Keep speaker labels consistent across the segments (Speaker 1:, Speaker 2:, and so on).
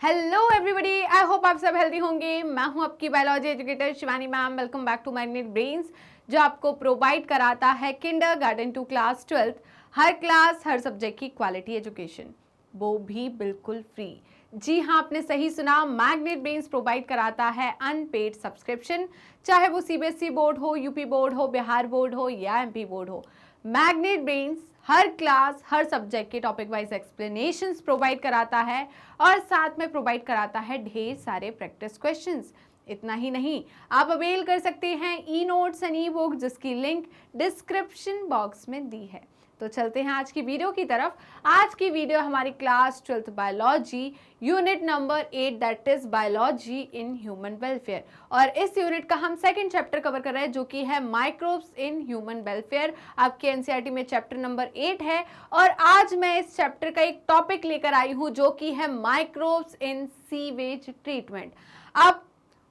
Speaker 1: Hello everybody, I hope आप सब healthy होंगे। मैं हूं आपकी biology educator Shivani ma'am. Welcome back to Magnet Brains, जो आपको प्रोवाइड कराता है किंडरगार्टन टू क्लास 12 हर क्लास हर सब्जेक्ट की क्वालिटी एजुकेशन, वो भी बिल्कुल फ्री। जी हाँ, आपने सही सुना, मैग्नेट ब्रेन्स प्रोवाइड कराता है अनपेड सब्सक्रिप्शन, चाहे वो सीबीएसई बोर्ड हो, यूपी बोर्ड हो, बिहार बोर्ड हो या एमपी बोर्ड हो। मैग्नेट ब्रेन्स हर क्लास हर सब्जेक्ट के टॉपिक वाइज एक्सप्लेनेशंस प्रोवाइड कराता है और साथ में प्रोवाइड कराता है ढेर सारे प्रैक्टिस क्वेश्चंस। इतना ही नहीं, आप अवेल कर सकते हैं e notes and E book, जिसकी लिंक डिस्क्रिप्शन बॉक्स में दी है। तो चलते हैं आज की वीडियो की तरफ। आज की वीडियो हमारी class 12th biology unit number 8, that is biology in human welfare. और इस यूनिट का हम सेकंड चैप्टर कवर कर रहे हैं, जो कि है माइक्रोब्स इन ह्यूमन वेलफेयर। आपके एनसीईआरटी में चैप्टर नंबर 8 है और आज मैं इस चैप्टर का एक टॉपिक लेकर आई हूं, जो कि है माइक्रोब्स इन सीवेज ट्रीटमेंट। अब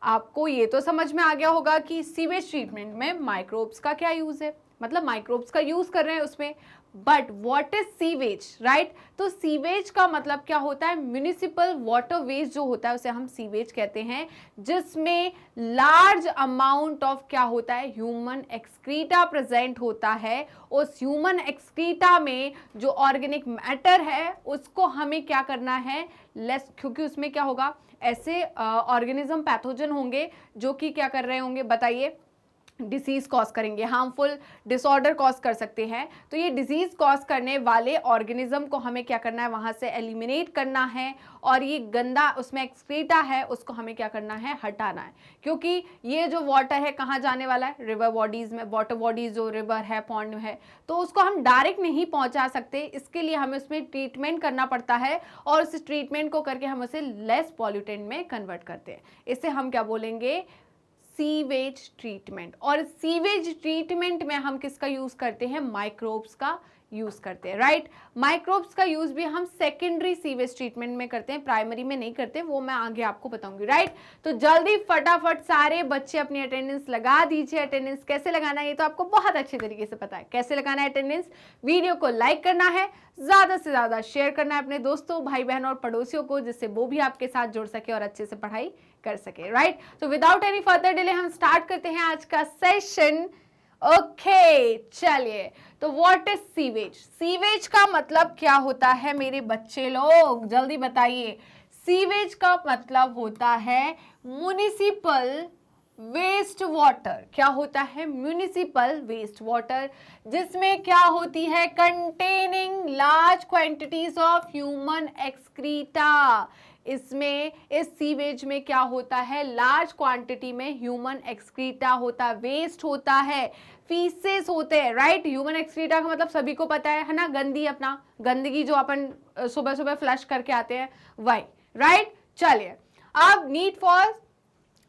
Speaker 1: आपको ये तो समझ में आ गया होगा कि सीवेज ट्रीटमेंट में माइक्रोब्स का क्या यूज है, मतलब माइक्रोब्स का यूज कर रहे हैं उसमें। But what is sewage, right? तो सीवेज का मतलब क्या होता है? म्युनिसिपल वाटर वेस्ट जो होता है उसे हम सीवेज कहते हैं, जिसमें लार्ज अमाउंट ऑफ क्या होता है? ह्यूमन एक्सक्रीटा प्रेजेंट होता है। उस ह्यूमन एक्सक्रीटा में जो ऑर्गेनिक मैटर है उसको हमें क्या करना है? लेस, क्योंकि उसमें क्या होगा? ऐसे ऑर्गेनिज्म पैथोजन होंगे जो कि क्या कर रहे होंगे, बताइए? डिसीज कॉज करेंगे, हार्मफुल डिसऑर्डर कॉज कर सकते हैं। तो ये डिजीज कॉज करने वाले ऑर्गेनिज्म को हमें क्या करना है? वहां से एलिमिनेट करना है। और ये गंदा उसमें एक्सक्रीटा है, उसको हमें क्या करना है? हटाना है। क्योंकि ये जो वाटर है कहाँ जाने वाला है? रिवर बॉडीज में। वाटर बॉडीज जो रिवर है, पॉन्ड है, तो उसको हम डायरेक्ट नहीं पहुंचा सकते। इसके लिए हमें उसमें ट्रीटमेंट करना पड़ता है और उस ट्रीटमेंट को करके हम उसे लेस पॉल्यूटेंट में कन्वर्ट करते हैं। इसे हम क्या बोलेंगे? Sewage treatment. और सीवेज ट्रीटमेंट में हम किसका यूज करते हैं? माइक्रोब्स का यूज करते हैं, राइट? माइक्रोब्स का यूज भी हम सेकेंडरी सीवेज ट्रीटमेंट में करते हैं, प्राइमरी में नहीं करते, वो मैं आगे आपको बताऊंगी, राइट? तो जल्दी फटाफट सारे बच्चे अपनी अटेंडेंस लगा दीजिए। अटेंडेंस कैसे लगाना है ये तो आपको बहुत अच्छे तरीके से पता है। कैसे लगाना है अटेंडेंस? वीडियो को लाइक करना है, ज्यादा से ज्यादा शेयर करना है अपने दोस्तों, भाई बहन और पड़ोसियों को, जिससे वो भी आपके साथ जुड़ सके और अच्छे से पढ़ाई कर सके, राइट? तो विदाउट एनी फर्दर डिले हम स्टार्ट करते हैं आज का सेशन। ओके, चलिए। तो व्हाट इज सीवेज? सीवेज का मतलब क्या होता है मेरे बच्चे लोग? जल्दी बताइए। सीवेज का मतलब होता है म्युनिसिपल वेस्ट वाटर। क्या होता है? म्युनिसिपल वेस्ट वाटर, जिसमें क्या होती है? Containing large quantities of human excreta. इसमें, इस सीवेज में क्या होता है? लार्ज क्वांटिटी में ह्यूमन एक्सक्रीटा होता है, वेस्ट होता है, फीसेस होते हैं, राइट? ह्यूमन एक्सक्रीटा का मतलब सभी को पता है ना? गंदी, अपना गंदगी जो अपन सुबह सुबह फ्लश करके आते हैं, वही, राइट? चलिए, अब need for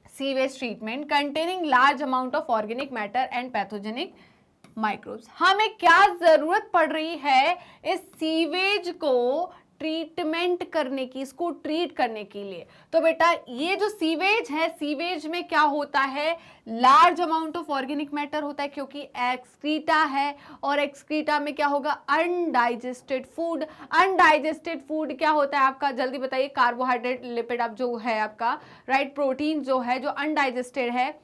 Speaker 1: sewage treatment containing large amount of organic matter and pathogenic microbes. हमें क्या जरूरत पड़ रही है इस सीवेज को ट्रीटमेंट करने की, इसको ट्रीट करने के लिए? तो बेटा, ये जो सीवेज है, सीवेज में क्या होता है? Large amount of organic matter होता है, क्योंकि एक्सक्रीटा है। और एक्सक्रीटा में क्या होगा? Undigested food. अनडाइजेस्टेड फूड क्या होता है आपका? जल्दी बताइए। कार्बोहाइड्रेट, लिपिड, अब जो है आपका, राइट, प्रोटीन जो है, जो अनडाइजेस्टेड है,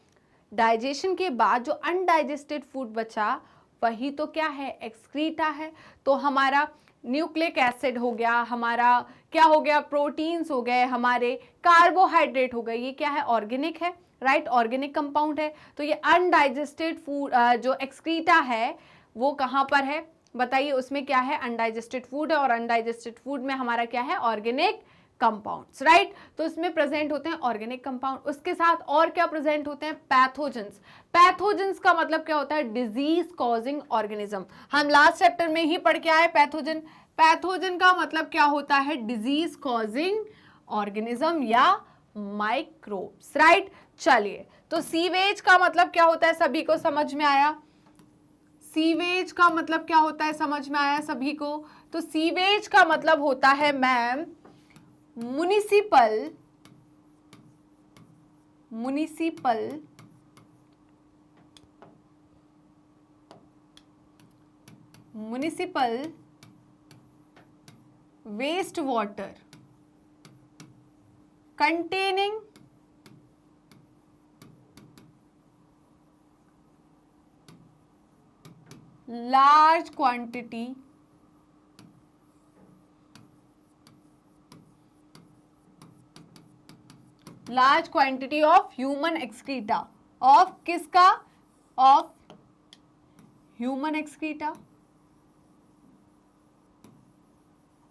Speaker 1: डाइजेशन के बाद जो अनडाइजेस्टेड फूड बचा वही तो क्या है? एक्सक्रीटा है। तो हमारा न्यूक्लिक एसिड हो गया, हमारा क्या हो गया? प्रोटीन्स हो गए, हमारे कार्बोहाइड्रेट हो गए, ये क्या है? ऑर्गेनिक है, राइट? ऑर्गेनिक कंपाउंड है। तो ये अनडाइजेस्टेड फूड जो एक्सक्रीटा है वो कहां पर है? बताइए। उसमें क्या है? अनडाइजेस्टेड फूड है, और अनडाइजेस्टेड फूड में हमारा क्या है? Organic compounds, right? तो इसमें प्रेजेंट होते हैं ऑर्गेनिक कंपाउंड। उसके साथ और क्या प्रेजेंट होते हैं? पैथोजेंस। पैथोजेंस का मतलब क्या होता है? Disease causing organism. हम लास्ट चैप्टर में ही पढ़ के आए पैथोजन। पैथोजन का मतलब क्या होता है? डिजीज कॉजिंग ऑर्गेनिज्म या माइक्रोब्स, राइट? चलिए, तो सीवेज का मतलब क्या होता है? सभी को समझ में आया? सीवेज का मतलब क्या होता है? समझ में आया सभी को? तो सीवेज का मतलब होता है ma'am municipal waste water containing large quantity of human excreta, of किसका, of human excreta।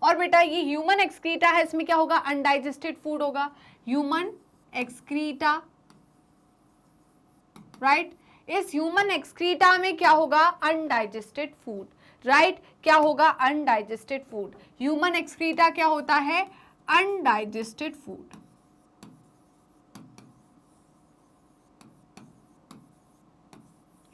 Speaker 1: और बेटा ये ह्यूमन एक्सक्रीटा है, इसमें क्या होगा, अनडाइजेस्टेड फूड होगा, ह्यूमन एक्सक्रीटा, राइट। इस ह्यूमन एक्सक्रीटा में क्या होगा, अनडाइजेस्टेड फूड, राइट। क्या होगा, अनडाइजेस्टेड फूड। ह्यूमन एक्सक्रीटा क्या होता है, अनडाइजेस्टेड फूड,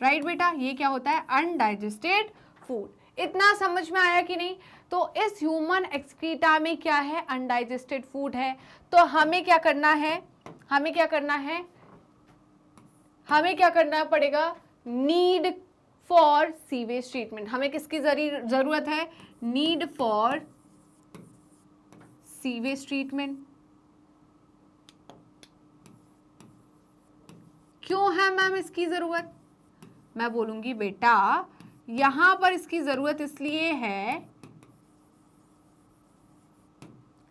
Speaker 1: राइट बेटा, ये क्या होता है, अनडाइजेस्टेड फूड। इतना समझ में आया कि नहीं। तो इस ह्यूमन एक्सक्रीटा में क्या है, अनडाइजेस्टेड फूड है। तो हमें क्या करना है, हमें क्या करना है, हमें क्या करना पड़ेगा, नीड फॉर सीवेज ट्रीटमेंट। हमें किसकी जरूरत है, नीड फॉर सीवेज ट्रीटमेंट। क्यों है मैम इसकी जरूरत, मैं बोलूंगी बेटा यहां पर इसकी जरूरत इसलिए है,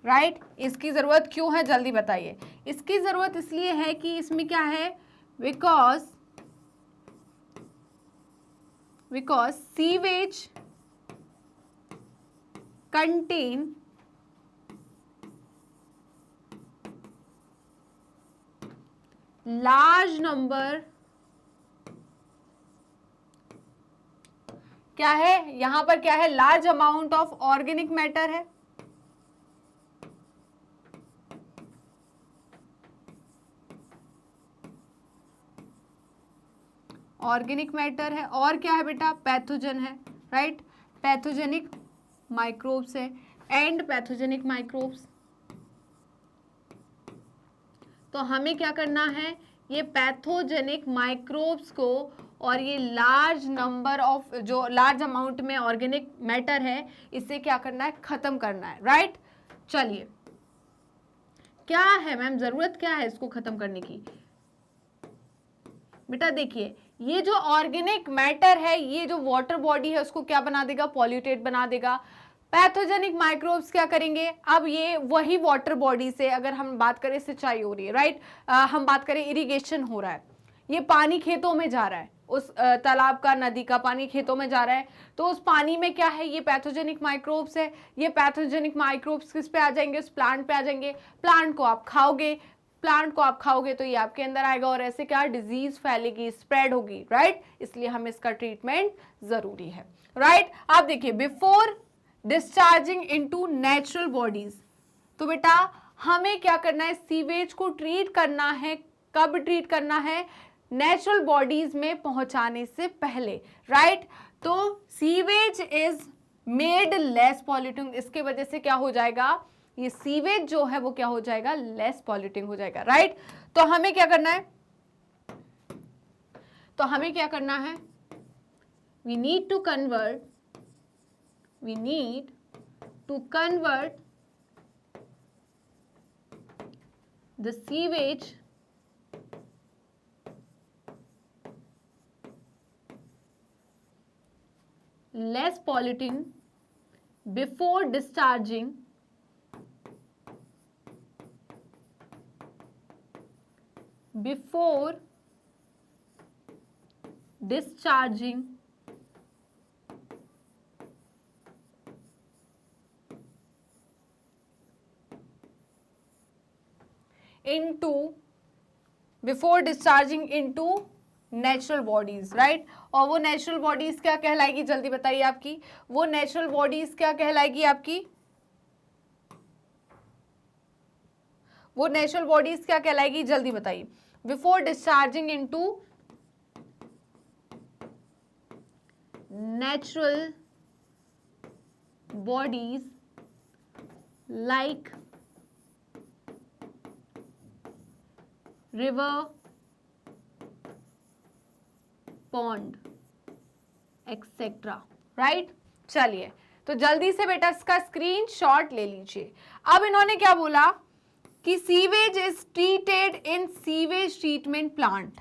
Speaker 1: राइट। इसकी जरूरत क्यों है, जल्दी बताइए। इसकी जरूरत इसलिए है कि इसमें क्या है, because sewage contain large number, क्या है यहां पर, क्या है, large amount of organic matter है, ऑर्गेनिक मैटर है, और क्या है बेटा, पैथोजन है, राइट। पैथोजेनिक माइक्रोब्स है, एंड पैथोजेनिक माइक्रोब्स। तो हमें क्या करना है, ये पैथोजेनिक माइक्रोब्स को और ये लार्ज नंबर ऑफ, जो लार्ज अमाउंट में ऑर्गेनिक मैटर है, इसे क्या करना है, खत्म करना है, राइट। चलिए, क्या है मैम जरूरत, क्या है इसको खत्म करने की। बेटा देखिए, ये जो ऑर्गेनिक मैटर है, ये जो वाटर बॉडी है उसको क्या बना देगा, पॉल्यूटेड बना देगा। पैथोजेनिक माइक्रोब्स क्या करेंगे, अब ये वही वाटर बॉडी से, अगर हम बात करें सिंचाई हो रही है, राइट, हम बात करें इरिगेशन हो रहा है, ये पानी खेतों में जा रहा है, उस तालाब का, नदी का पानी खेतों में जा रहा है, तो उस पानी में क्या है, ये पैथोजेनिक माइक्रोब्स है। ये पैथोजेनिक माइक्रोब्स किस पे आ जाएंगे, उस प्लांट पे आ जाएंगे। प्लांट को आप खाओगे, प्लांट को आप खाओगे तो ये आपके अंदर आएगा, और ऐसे क्या डिजीज फैलेगी, स्प्रेड होगी, राइट। इसलिए हमें इसका ट्रीटमेंट जरूरी है, राइट। आप देखिए, before discharging into natural bodies, तो बेटा हमें क्या करना है, सीवेज को ट्रीट करना है। कब ट्रीट करना है, नेचुरल बॉडीज में पहुंचाने से पहले, राइट। तो sewage is made less polluting, इसके वजह से क्या हो जाएगा, ये सीवेज जो है वो क्या हो जाएगा, लेस पॉल्यूटिंग हो जाएगा, राइट। तो हमें क्या करना है, तो हमें क्या करना है, we need to convert the sewage less polluting before discharging before discharging into natural bodies, right. और वो नेचुरल बॉडीज क्या कहलाएगी, जल्दी बताइए आपकी, वो नेचुरल बॉडीज क्या कहलाएगी आपकी, वो नेचुरल बॉडीज क्या कहलाएगी, जल्दी बताइए। Before discharging into natural bodies like river, pond, etcetera, right. चलिए, तो जल्दी से बेटा इसका स्क्रीनशॉट ले लीजिए। अब इन्होंने क्या बोला, कि sewage is treated in sewage treatment plant,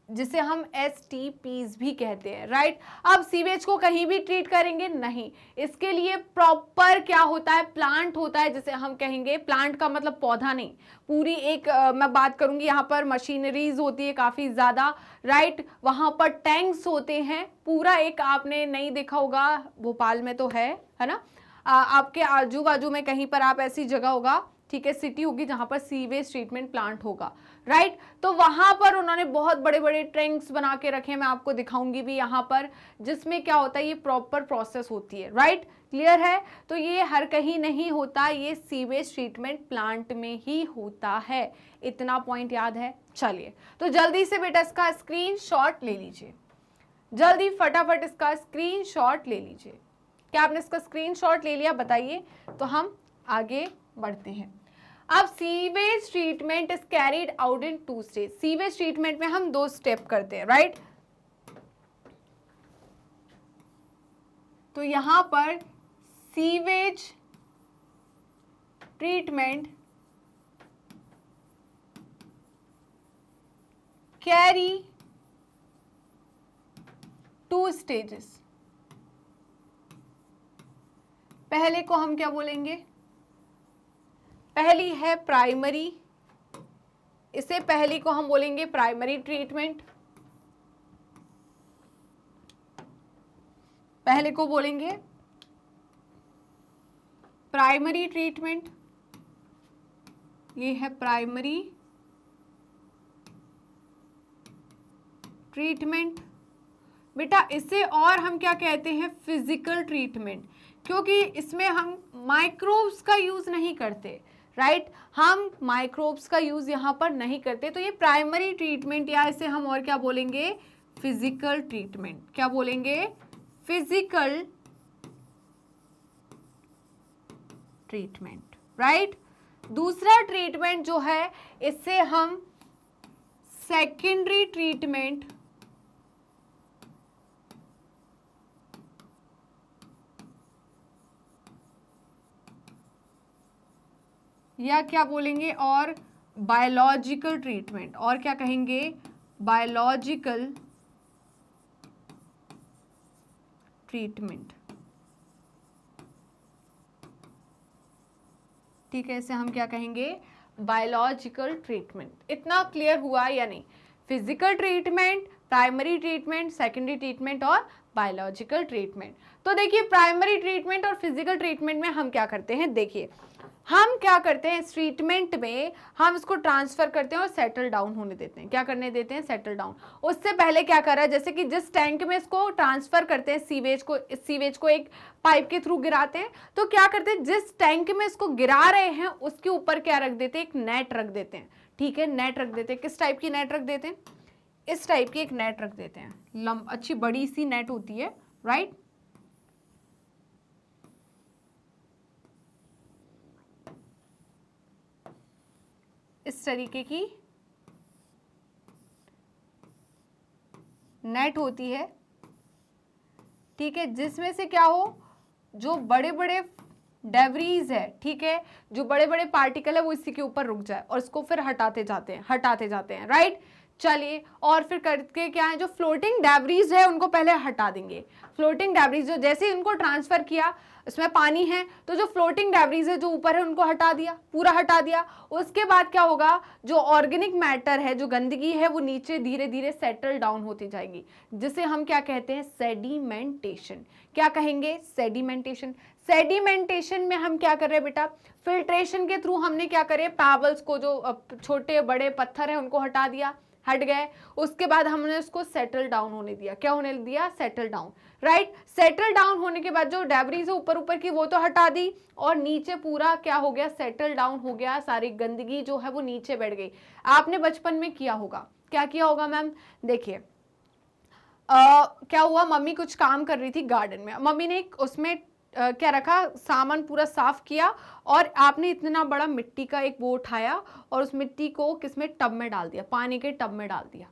Speaker 1: जिसे हम STPs भी कहते हैं, राइट। अब सीवेज को कहीं भी ट्रीट करेंगे नहीं, इसके लिए प्रॉपर क्या होता है, प्लांट होता है, जिसे हम कहेंगे, प्लांट का मतलब पौधा नहीं, पूरी एक मैं बात करूंगी, यहाँ पर मशीनरीज होती है काफी ज्यादा, राइट। वहां पर टैंक्स होते हैं, पूरा एक, आपने नहीं देखा होगा, भोपाल में तो है ना, आपके आजू बाजू में कहीं पर आप ऐसी जगह होगा, ठीक है, सिटी होगी जहां पर सीवेज ट्रीटमेंट प्लांट होगा, राइट। तो वहां पर उन्होंने बहुत बड़े बड़े टैंक्स बना के रखे हैं, मैं आपको दिखाऊंगी भी यहाँ पर, जिसमें क्या होता है, ये प्रॉपर प्रोसेस होती है, राइट। क्लियर है। तो ये हर कहीं नहीं होता, ये सीवेज ट्रीटमेंट प्लांट में ही होता है, इतना पॉइंट याद है। चलिए, तो जल्दी से बेटा इसका स्क्रीनशॉट ले लीजिए, जल्दी फटाफट इसका स्क्रीनशॉट ले लीजिए। क्या आपने इसका स्क्रीनशॉट ले लिया, बताइए, तो हम आगे बढ़ते हैं। अब sewage treatment is carried out in 2 stage. Sewage treatment में हम 2 स्टेप करते हैं, राइट। तो यहां पर सीवेज ट्रीटमेंट कैरी 2 स्टेजेस। पहले को हम क्या बोलेंगे, पहली है प्राइमरी, इसे पहली को हम बोलेंगे प्राइमरी ट्रीटमेंट, पहले को बोलेंगे प्राइमरी ट्रीटमेंट, ये है प्राइमरी ट्रीटमेंट। बेटा इसे और हम क्या कहते हैं, फिजिकल ट्रीटमेंट, क्योंकि इसमें हम माइक्रोब्स का यूज नहीं करते, राइट। हम माइक्रोब्स का यूज यहां पर नहीं करते, तो ये प्राइमरी ट्रीटमेंट, या इसे हम और क्या बोलेंगे, फिजिकल ट्रीटमेंट। क्या बोलेंगे, फिजिकल ट्रीटमेंट, राइट। दूसरा ट्रीटमेंट जो है, इससे हम सेकेंडरी ट्रीटमेंट या क्या बोलेंगे, और बायोलॉजिकल ट्रीटमेंट, और क्या कहेंगे, बायोलॉजिकल ट्रीटमेंट, ठीक है, इसे हम क्या कहेंगे, बायोलॉजिकल ट्रीटमेंट। इतना क्लियर हुआ या नहीं। Physical treatment, primary treatment, secondary treatment और बायोलॉजिकल ट्रीटमेंट। तो देखिए, प्राइमरी ट्रीटमेंट और फिजिकल ट्रीटमेंट में हम क्या करते हैं, देखिए हम क्या करते हैं, इस ट्रीटमेंट में हम इसको ट्रांसफर करते हैं और सेटल डाउन होने देते हैं। क्या करने देते हैं, सेटल डाउन। उससे पहले क्या कर रहा है, जैसे कि जिस टैंक में इसको ट्रांसफर करते हैं, सीवेज को एक पाइप के थ्रू गिराते हैं, तो क्या करते हैं, जिस टैंक में इसको गिरा रहे हैं उसके ऊपर क्या रख देते हैं, एक नेट रख देते हैं, ठीक है, नेट रख देते हैं। किस टाइप की नेट रख देते हैं, इस टाइप की एक नेट रख देते हैं, अच्छी बड़ी सी नेट होती है, राइट। इस तरीके की नेट होती है, ठीक है, जिसमें से क्या हो, जो बड़े बड़े डेब्रीज है, ठीक है, जो बड़े बड़े पार्टिकल है वो इसी के ऊपर रुक जाए और इसको फिर हटाते जाते हैं, राइट। चलिए, और फिर करके क्या है, जो फ्लोटिंग डेब्रीज है उनको पहले हटा देंगे। फ्लोटिंग डेब्रीज जो जैसे इनको ट्रांसफर किया, इसमें पानी है, तो जो फ्लोटिंग डेब्रीज है जो ऊपर है उनको हटा दिया, पूरा हटा दिया। उसके बाद क्या होगा, जो ऑर्गेनिक मैटर है, जो गंदगी है, वो नीचे धीरे धीरे सेटल डाउन होती जाएगी, जिसे हम क्या कहते हैं, सेडिमेंटेशन। क्या कहेंगे, सेडिमेंटेशन। सेडिमेंटेशन में हम क्या कर रहे हैं बेटा, फिल्ट्रेशन के थ्रू हमने क्या करे, पैबल्स को, जो छोटे बड़े पत्थर है उनको हटा दिया, हट गए। उसके बाद हमने उसको सेटल डाउन होने दिया। क्या होने दिया, settle down, right. Settle down होने के बाद जो डेब्रीज है ऊपर ऊपर की वो तो हटा दी, और नीचे पूरा क्या हो गया, सेटल डाउन हो गया, सारी गंदगी जो है वो नीचे बैठ गई। आपने बचपन में किया होगा, क्या किया होगा मैम, देखिए क्या हुआ, मम्मी कुछ काम कर रही थी गार्डन में, मम्मी ने उसमें क्या रखा, सामान पूरा साफ किया, और आपने इतना बड़ा मिट्टी का एक वो उठाया और उस मिट्टी को किसमें, टब में डाल दिया, पानी के टब में डाल दिया,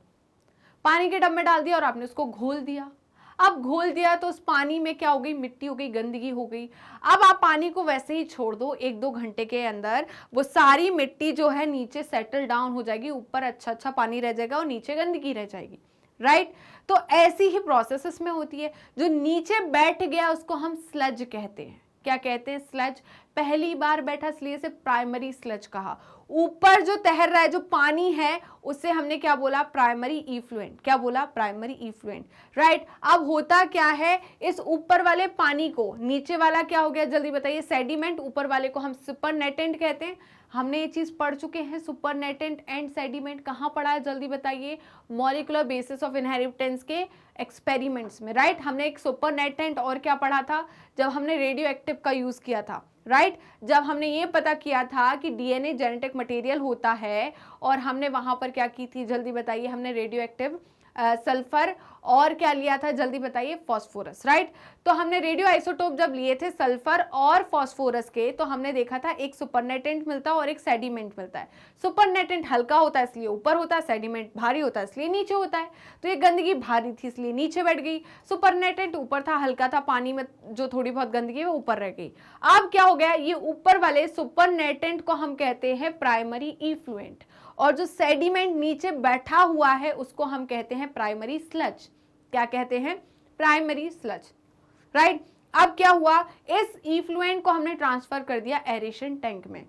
Speaker 1: पानी के टब में डाल दिया, और आपने उसको घोल दिया। अब घोल दिया तो उस पानी में क्या हो गई, मिट्टी हो गई, गंदगी हो गई। अब आप पानी को वैसे ही छोड़ दो, 1-2 घंटे के अंदर वो सारी मिट्टी जो है नीचे सेटल डाउन हो जाएगी, ऊपर अच्छा अच्छा पानी रह जाएगा और नीचे गंदगी रह जाएगी, राइट। तो ऐसी ही प्रोसेस इसमें होती है। जो नीचे बैठ गया उसको हम स्लज कहते हैं। क्या कहते हैं? स्लज। पहली बार बैठा इसलिए इसे प्राइमरी स्लज कहा। ऊपर जो तैर रहा है, जो पानी है, उसे हमने क्या बोला? Primary effluent. क्या बोला? Primary effluent, right. अब होता क्या है, इस ऊपर वाले पानी को, नीचे वाला क्या हो गया जल्दी बताइए? सेडिमेंट। ऊपर वाले को हम सुपरनेटेंट कहते हैं। हमने ये चीज पढ़ चुके हैं, सुपरनेटेंट एंड सेडिमेंट। कहाँ पढ़ा है जल्दी बताइए? मॉलिक्यूलर बेसिस ऑफ इनहेरिटेंस के एक्सपेरिमेंट्स में, राइट। हमने एक सुपरनेटेंट और क्या पढ़ा था? जब हमने रेडियो एक्टिव का यूज किया था, राइट। जब हमने ये पता किया था कि डीएनए जेनेटिक मटेरियल होता है, और हमने वहां पर क्या की थी जल्दी बताइए? हमने रेडियो एक्टिव सल्फर और क्या लिया था जल्दी बताइए? Phosphorus, right. तो हमने रेडियो आइसोटोप जब लिए थे सल्फर और फॉस्फोरस के, तो हमने देखा था एक सुपरनेटेंट मिलता है और एक सेडिमेंट मिलता है। सुपरनेटेंट हल्का होता है इसलिए ऊपर होता है, सेडिमेंट भारी होता है इसलिए नीचे होता है। तो ये गंदगी भारी थी इसलिए नीचे बैठ गई, सुपरनेटेंट ऊपर था, हल्का था, पानी में जो थोड़ी बहुत गंदगी वो ऊपर रह गई। अब क्या हो गया, ये ऊपर वाले सुपरनेटेंट को हम कहते हैं प्राइमरी इफ्लुएंट, और जो सेडिमेंट नीचे बैठा हुआ है उसको हम कहते हैं प्राइमरी स्लज। क्या कहते हैं? Primary sludge, right. अब क्या हुआ, इस इफ्लुएंट को हमने ट्रांसफर कर दिया एरेशन टैंक में,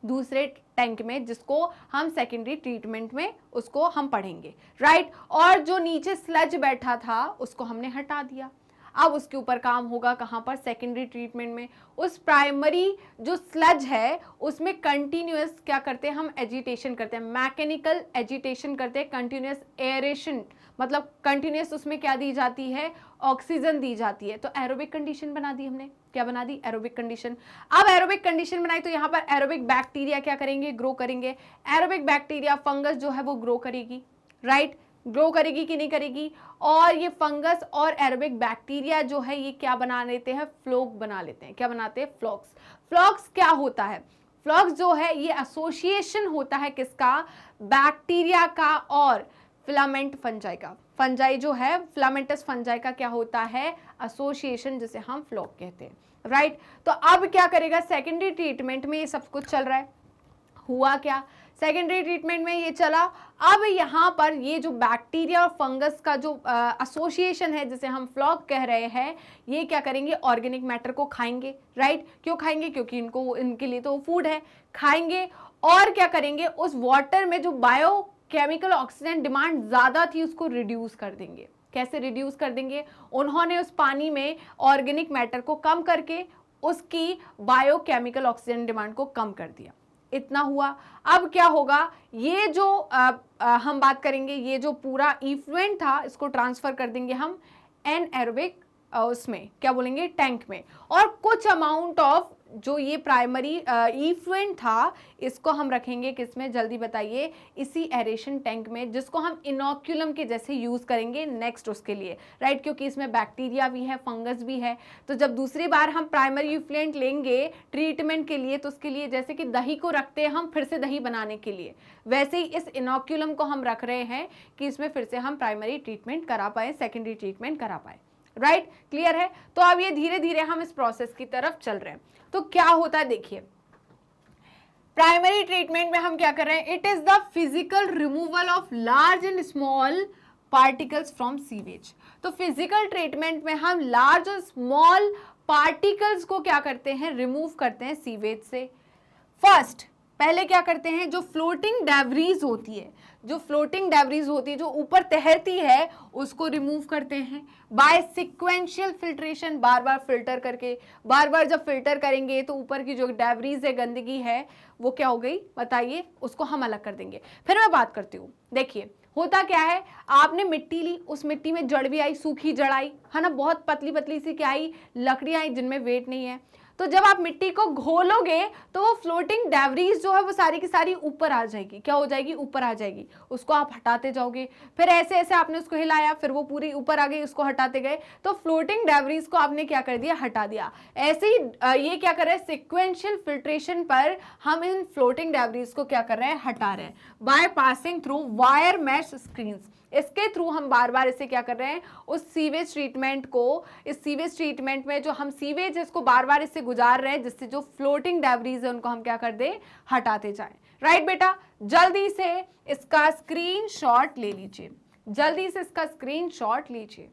Speaker 1: दूसरे टैंक में, जिसको हम सेकेंडरी ट्रीटमेंट में उसको हम पढ़ेंगे, राइट। और जो नीचे स्लज बैठा था उसको हमने हटा दिया। अब उसके ऊपर काम होगा कहाँ पर? सेकेंडरी ट्रीटमेंट में। उस प्राइमरी जो स्लज है उसमें कंटिन्यूअस क्या करते हैं हम? एजिटेशन करते हैं, मैकेनिकल एजिटेशन करते हैं, कंटिन्यूअस एरेशन, मतलब कंटिन्यूअस उसमें क्या दी जाती है? ऑक्सीजन दी जाती है। तो एरोबिक कंडीशन बना दी हमने। क्या बना दी? Aerobic condition. अब एरोबिक कंडीशन बनाई तो यहाँ पर एरोबिक बैक्टीरिया क्या करेंगे? ग्रो करेंगे। एरोबिक बैक्टीरिया, फंगस जो है वो ग्रो करेगी, राइट। ग्रो करेगी कि नहीं करेगी? और ये फंगस और एरोबिक बैक्टीरिया जो है ये क्या बना लेते हैं? फ्लोक बना लेते हैं। क्या बनाते हैं? फ्लॉक्स। फ्लॉक्स क्या होता है? फ्लॉक्स जो है ये एसोसिएशन होता है किसका? बैक्टीरिया का और फिलामेंट फंजाई का। फंजाई जो है, फिलामेंटस फंजाई का क्या होता है? एसोसिएशन, जिसे हम फ्लॉक कहते हैं, राइट। तो अब क्या करेगा? सेकेंडरी ट्रीटमेंट में ये सब कुछ चल रहा है। हुआ क्या? सेकेंडरी ट्रीटमेंट में ये चला। अब यहाँ पर ये जो बैक्टीरिया और फंगस का जो एसोसिएशन है, जिसे हम फ्लॉक कह रहे हैं, ये क्या करेंगे? ऑर्गेनिक मैटर को खाएंगे, राइट। क्यों खाएंगे? क्योंकि इनको, इनके लिए तो फूड है, खाएंगे। और क्या करेंगे? उस वाटर में जो बायो केमिकल ऑक्सीजन डिमांड ज्यादा थी उसको रिड्यूस कर देंगे। कैसे रिड्यूस कर देंगे? उन्होंने उस पानी में ऑर्गेनिक मैटर को कम करके उसकी बायोकेमिकल ऑक्सीजन डिमांड को कम कर दिया। इतना हुआ। अब क्या होगा? ये जो हम बात करेंगे, ये जो पूरा इफ्लुएंट था इसको ट्रांसफर कर देंगे हम एनएरोबिक उसमें, क्या बोलेंगे? टैंक में। और कुछ अमाउंट ऑफ जो ये प्राइमरी इफ्लुएंट था इसको हम रखेंगे किसमें जल्दी बताइए? इसी एरेशन टैंक में, जिसको हम इनोक्यूलम के जैसे यूज करेंगे नेक्स्ट उसके लिए, राइट। क्योंकि इसमें बैक्टीरिया भी है, फंगस भी है। तो जब दूसरी बार हम प्राइमरी इफ्लुएंट लेंगे ट्रीटमेंट के लिए, तो उसके लिए जैसे कि दही को रखते हैं हम फिर से दही बनाने के लिए, वैसे ही इस इनोक्यूलम को हम रख रहे हैं कि इसमें फिर से हम प्राइमरी ट्रीटमेंट करा पाए, सेकेंडरी ट्रीटमेंट करा पाए, राइट। क्लियर है? तो अब ये धीरे धीरे हम इस प्रोसेस की तरफ चल रहे हैं। तो क्या होता है देखिए, प्राइमरी ट्रीटमेंट में हम क्या कर रहे हैं? It is the physical removal of large and small particles from sewage. तो फिजिकल ट्रीटमेंट में हम लार्ज और स्मॉल पार्टिकल्स को क्या करते हैं? रिमूव करते हैं सीवेज से। फर्स्ट पहले क्या करते हैं? जो फ्लोटिंग डेब्रीज होती है, जो फ्लोटिंग डेब्रीज होती है, जो ऊपर तैरती है, उसको रिमूव करते हैं बाय सिक्वेंशियल फिल्ट्रेशन, बार बार फिल्टर करके। बार बार जब फिल्टर करेंगे तो ऊपर की जो डेब्रीज है, गंदगी है, वो क्या हो गई बताइए? उसको हम अलग कर देंगे। फिर मैं बात करती हूँ। देखिए होता क्या है, आपने मिट्टी ली, उस मिट्टी में जड़ भी आई, सूखी जड़ आई, है ना, बहुत पतली पतली सी क्या आई? लकड़ियाँ आई जिनमें वेट नहीं है। तो जब आप मिट्टी को घोलोगे तो वो फ्लोटिंग डेब्रीज जो है वो सारी की सारी ऊपर आ जाएगी। क्या हो जाएगी? ऊपर आ जाएगी। उसको आप हटाते जाओगे, फिर ऐसे ऐसे आपने उसको हिलाया, फिर वो पूरी ऊपर आ गई, उसको हटाते गए, तो फ्लोटिंग डेब्रीज को आपने क्या कर दिया? हटा दिया। ऐसे ही ये क्या कर रहे हैं? सिक्वेंशियल फिल्ट्रेशन पर हम इन फ्लोटिंग डेब्रीज को क्या कर रहे हैं? हटा रहे हैं by passing through wire mesh screens. इसके थ्रू हम बार बार इसे क्या कर रहे हैं, उस सीवेज ट्रीटमेंट को, इस सीवेज ट्रीटमेंट में जो हम सीवेज है इसको बार बार इससे गुजार रहे हैं, जिससे जो फ्लोटिंग डेब्रीज है उनको हम क्या कर दें, हटाते जाएं। राइट बेटा, जल्दी से इसका स्क्रीनशॉट ले लीजिए, जल्दी से इसका स्क्रीनशॉट लीजिए।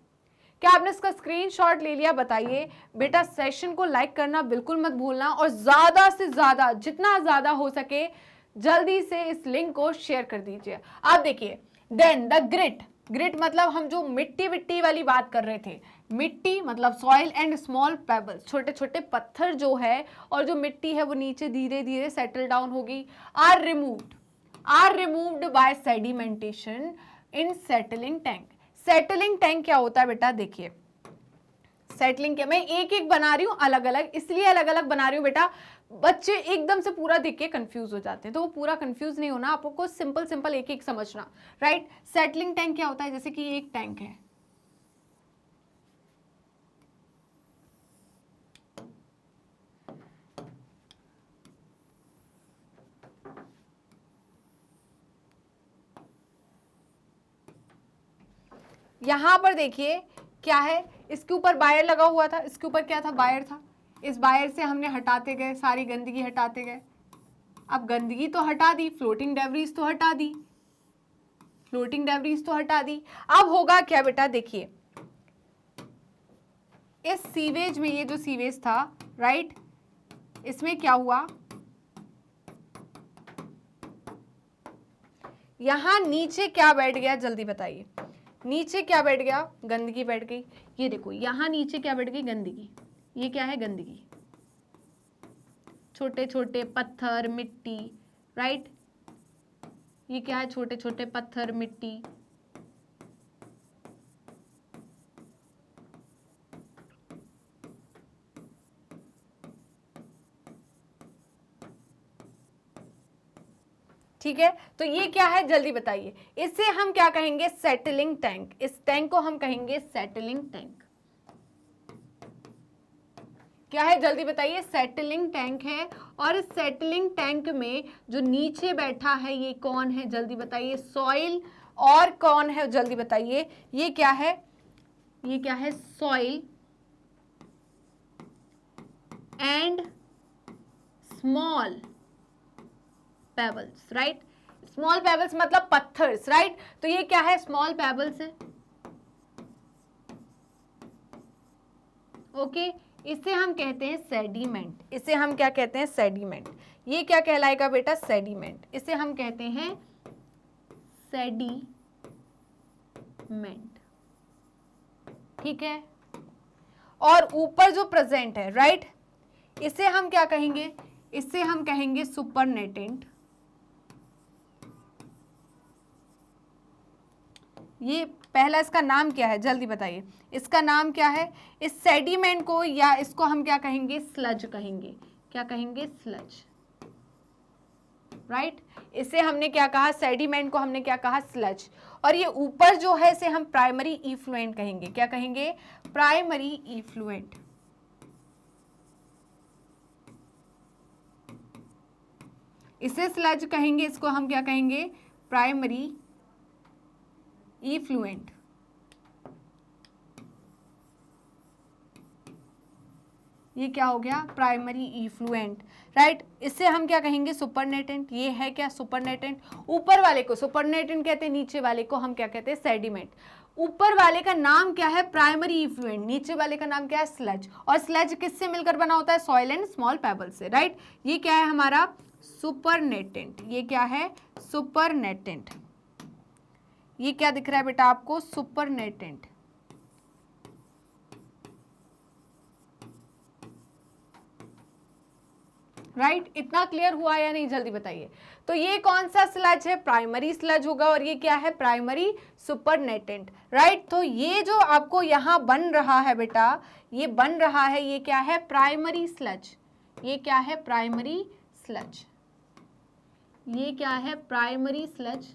Speaker 1: क्या आपने इसका स्क्रीनशॉट ले लिया? बताइए बेटा। सेशन को लाइक करना बिल्कुल मत भूलना और ज्यादा से ज्यादा, जितना ज्यादा हो सके जल्दी से इस लिंक को शेयर कर दीजिए। आप देखिए, देन द ग्रिट, ग्रिट मतलब हम जो मिट्टी विट्टी वाली बात कर रहे थे, मिट्टी मतलब सॉइल एंड स्मॉल पेबल्स, छोटे छोटे पत्थर जो है और जो मिट्टी है वो नीचे धीरे धीरे सेटल डाउन होगी, or removed by sedimentation in settling tank. Settling tank क्या होता है बेटा? देखिए, सेटलिंग क्या, मैं एक एक बना रही हूं अलग अलग, इसलिए अलग अलग बना रही हूं बेटा, बच्चे एकदम से पूरा देख के कंफ्यूज हो जाते हैं, तो वो पूरा कंफ्यूज नहीं होना, आपको सिंपल सिंपल एक एक समझना। राइट, सेटलिंग टैंक क्या होता है? जैसे कि एक टैंक है, यहां पर देखिए क्या है, इसके ऊपर वायर लगा हुआ था, इसके ऊपर क्या था? वायर था। इस वायर से हमने हटाते गए, सारी गंदगी हटाते गए। अब गंदगी तो हटा दी, फ्लोटिंग डेब्रीज तो हटा दी, फ्लोटिंग डेब्रीज तो हटा दी। अब होगा क्या बेटा? देखिए, इस सीवेज में, ये जो सीवेज था, राइट, इसमें क्या हुआ, यहां नीचे क्या बैठ गया? जल्दी बताइए, नीचे क्या बैठ गया? गंदगी बैठ गई। ये देखो, यहां नीचे क्या बैठ गई? गंदगी। ये क्या है? गंदगी, छोटे छोटे पत्थर, मिट्टी। राइट, ये क्या है? छोटे छोटे पत्थर, मिट्टी। ठीक है, तो ये क्या है? जल्दी बताइए। इसे हम क्या कहेंगे? Settling tank. इस टैंक को हम कहेंगे सेटलिंग टैंक। क्या है? जल्दी बताइए। सेटलिंग टैंक है। और इस सेटलिंग टैंक में जो नीचे बैठा है ये कौन है? जल्दी बताइए। सॉइल। और कौन है? जल्दी बताइए। ये क्या है? ये क्या है? Soil and small pebbles. Right, small pebbles मतलब पत्थर्स। राइट, तो ये क्या है? स्मॉल पेबल्स है। ओके, इसे हम कहते हैं सेडिमेंट। इसे हम क्या कहते हैं? सेडिमेंट। ये क्या कहलाएगा बेटा? सेडिमेंट। इसे हम कहते हैं सेडिमेंट। ठीक है, और ऊपर जो प्रेजेंट है, राइट, इसे हम क्या कहेंगे? इसे हम कहेंगे सुपरनेटेंट। ये पहला इसका नाम क्या है? जल्दी बताइए, इसका नाम क्या है? इस सेडिमेंट को, या इसको हम क्या कहेंगे? स्लज कहेंगे। क्या कहेंगे? स्लज। राइट, इसे हमने क्या कहा? सेडिमेंट को हमने क्या कहा? स्लज। और ये ऊपर जो है इसे हम प्राइमरी इफ्लुएंट कहेंगे। क्या कहेंगे? Primary effluent. इसे स्लज कहेंगे, इसको हम क्या कहेंगे? Primary effluent. ये क्या हो गया? Primary effluent. राइट, इससे हम क्या कहेंगे? सुपरनेटेंट। ये है क्या? सुपरनेटेंट। ऊपर वाले को सुपरनेटेंट कहते हैं, नीचे वाले को हम क्या कहते हैं? सेडिमेंट। ऊपर वाले का नाम क्या है? Primary effluent. नीचे वाले का नाम क्या है? स्लज। और स्लज किससे मिलकर बना होता है? सॉइल एंड स्मॉल पेबल से। राइट, ये क्या है हमारा? सुपरनेटेंट। ये क्या है? सुपरनेटेंट। ये क्या दिख रहा है बेटा आपको? सुपरनेटेंट। राइट, इतना क्लियर हुआ या नहीं? जल्दी बताइए। तो ये कौन सा स्लज है? प्राइमरी स्लज होगा। और ये क्या है? Primary supernatant. राइट, तो ये जो आपको यहां बन रहा है बेटा, ये बन रहा है, ये क्या है? Primary sludge. ये क्या है? Primary sludge. ये क्या है? Primary sludge.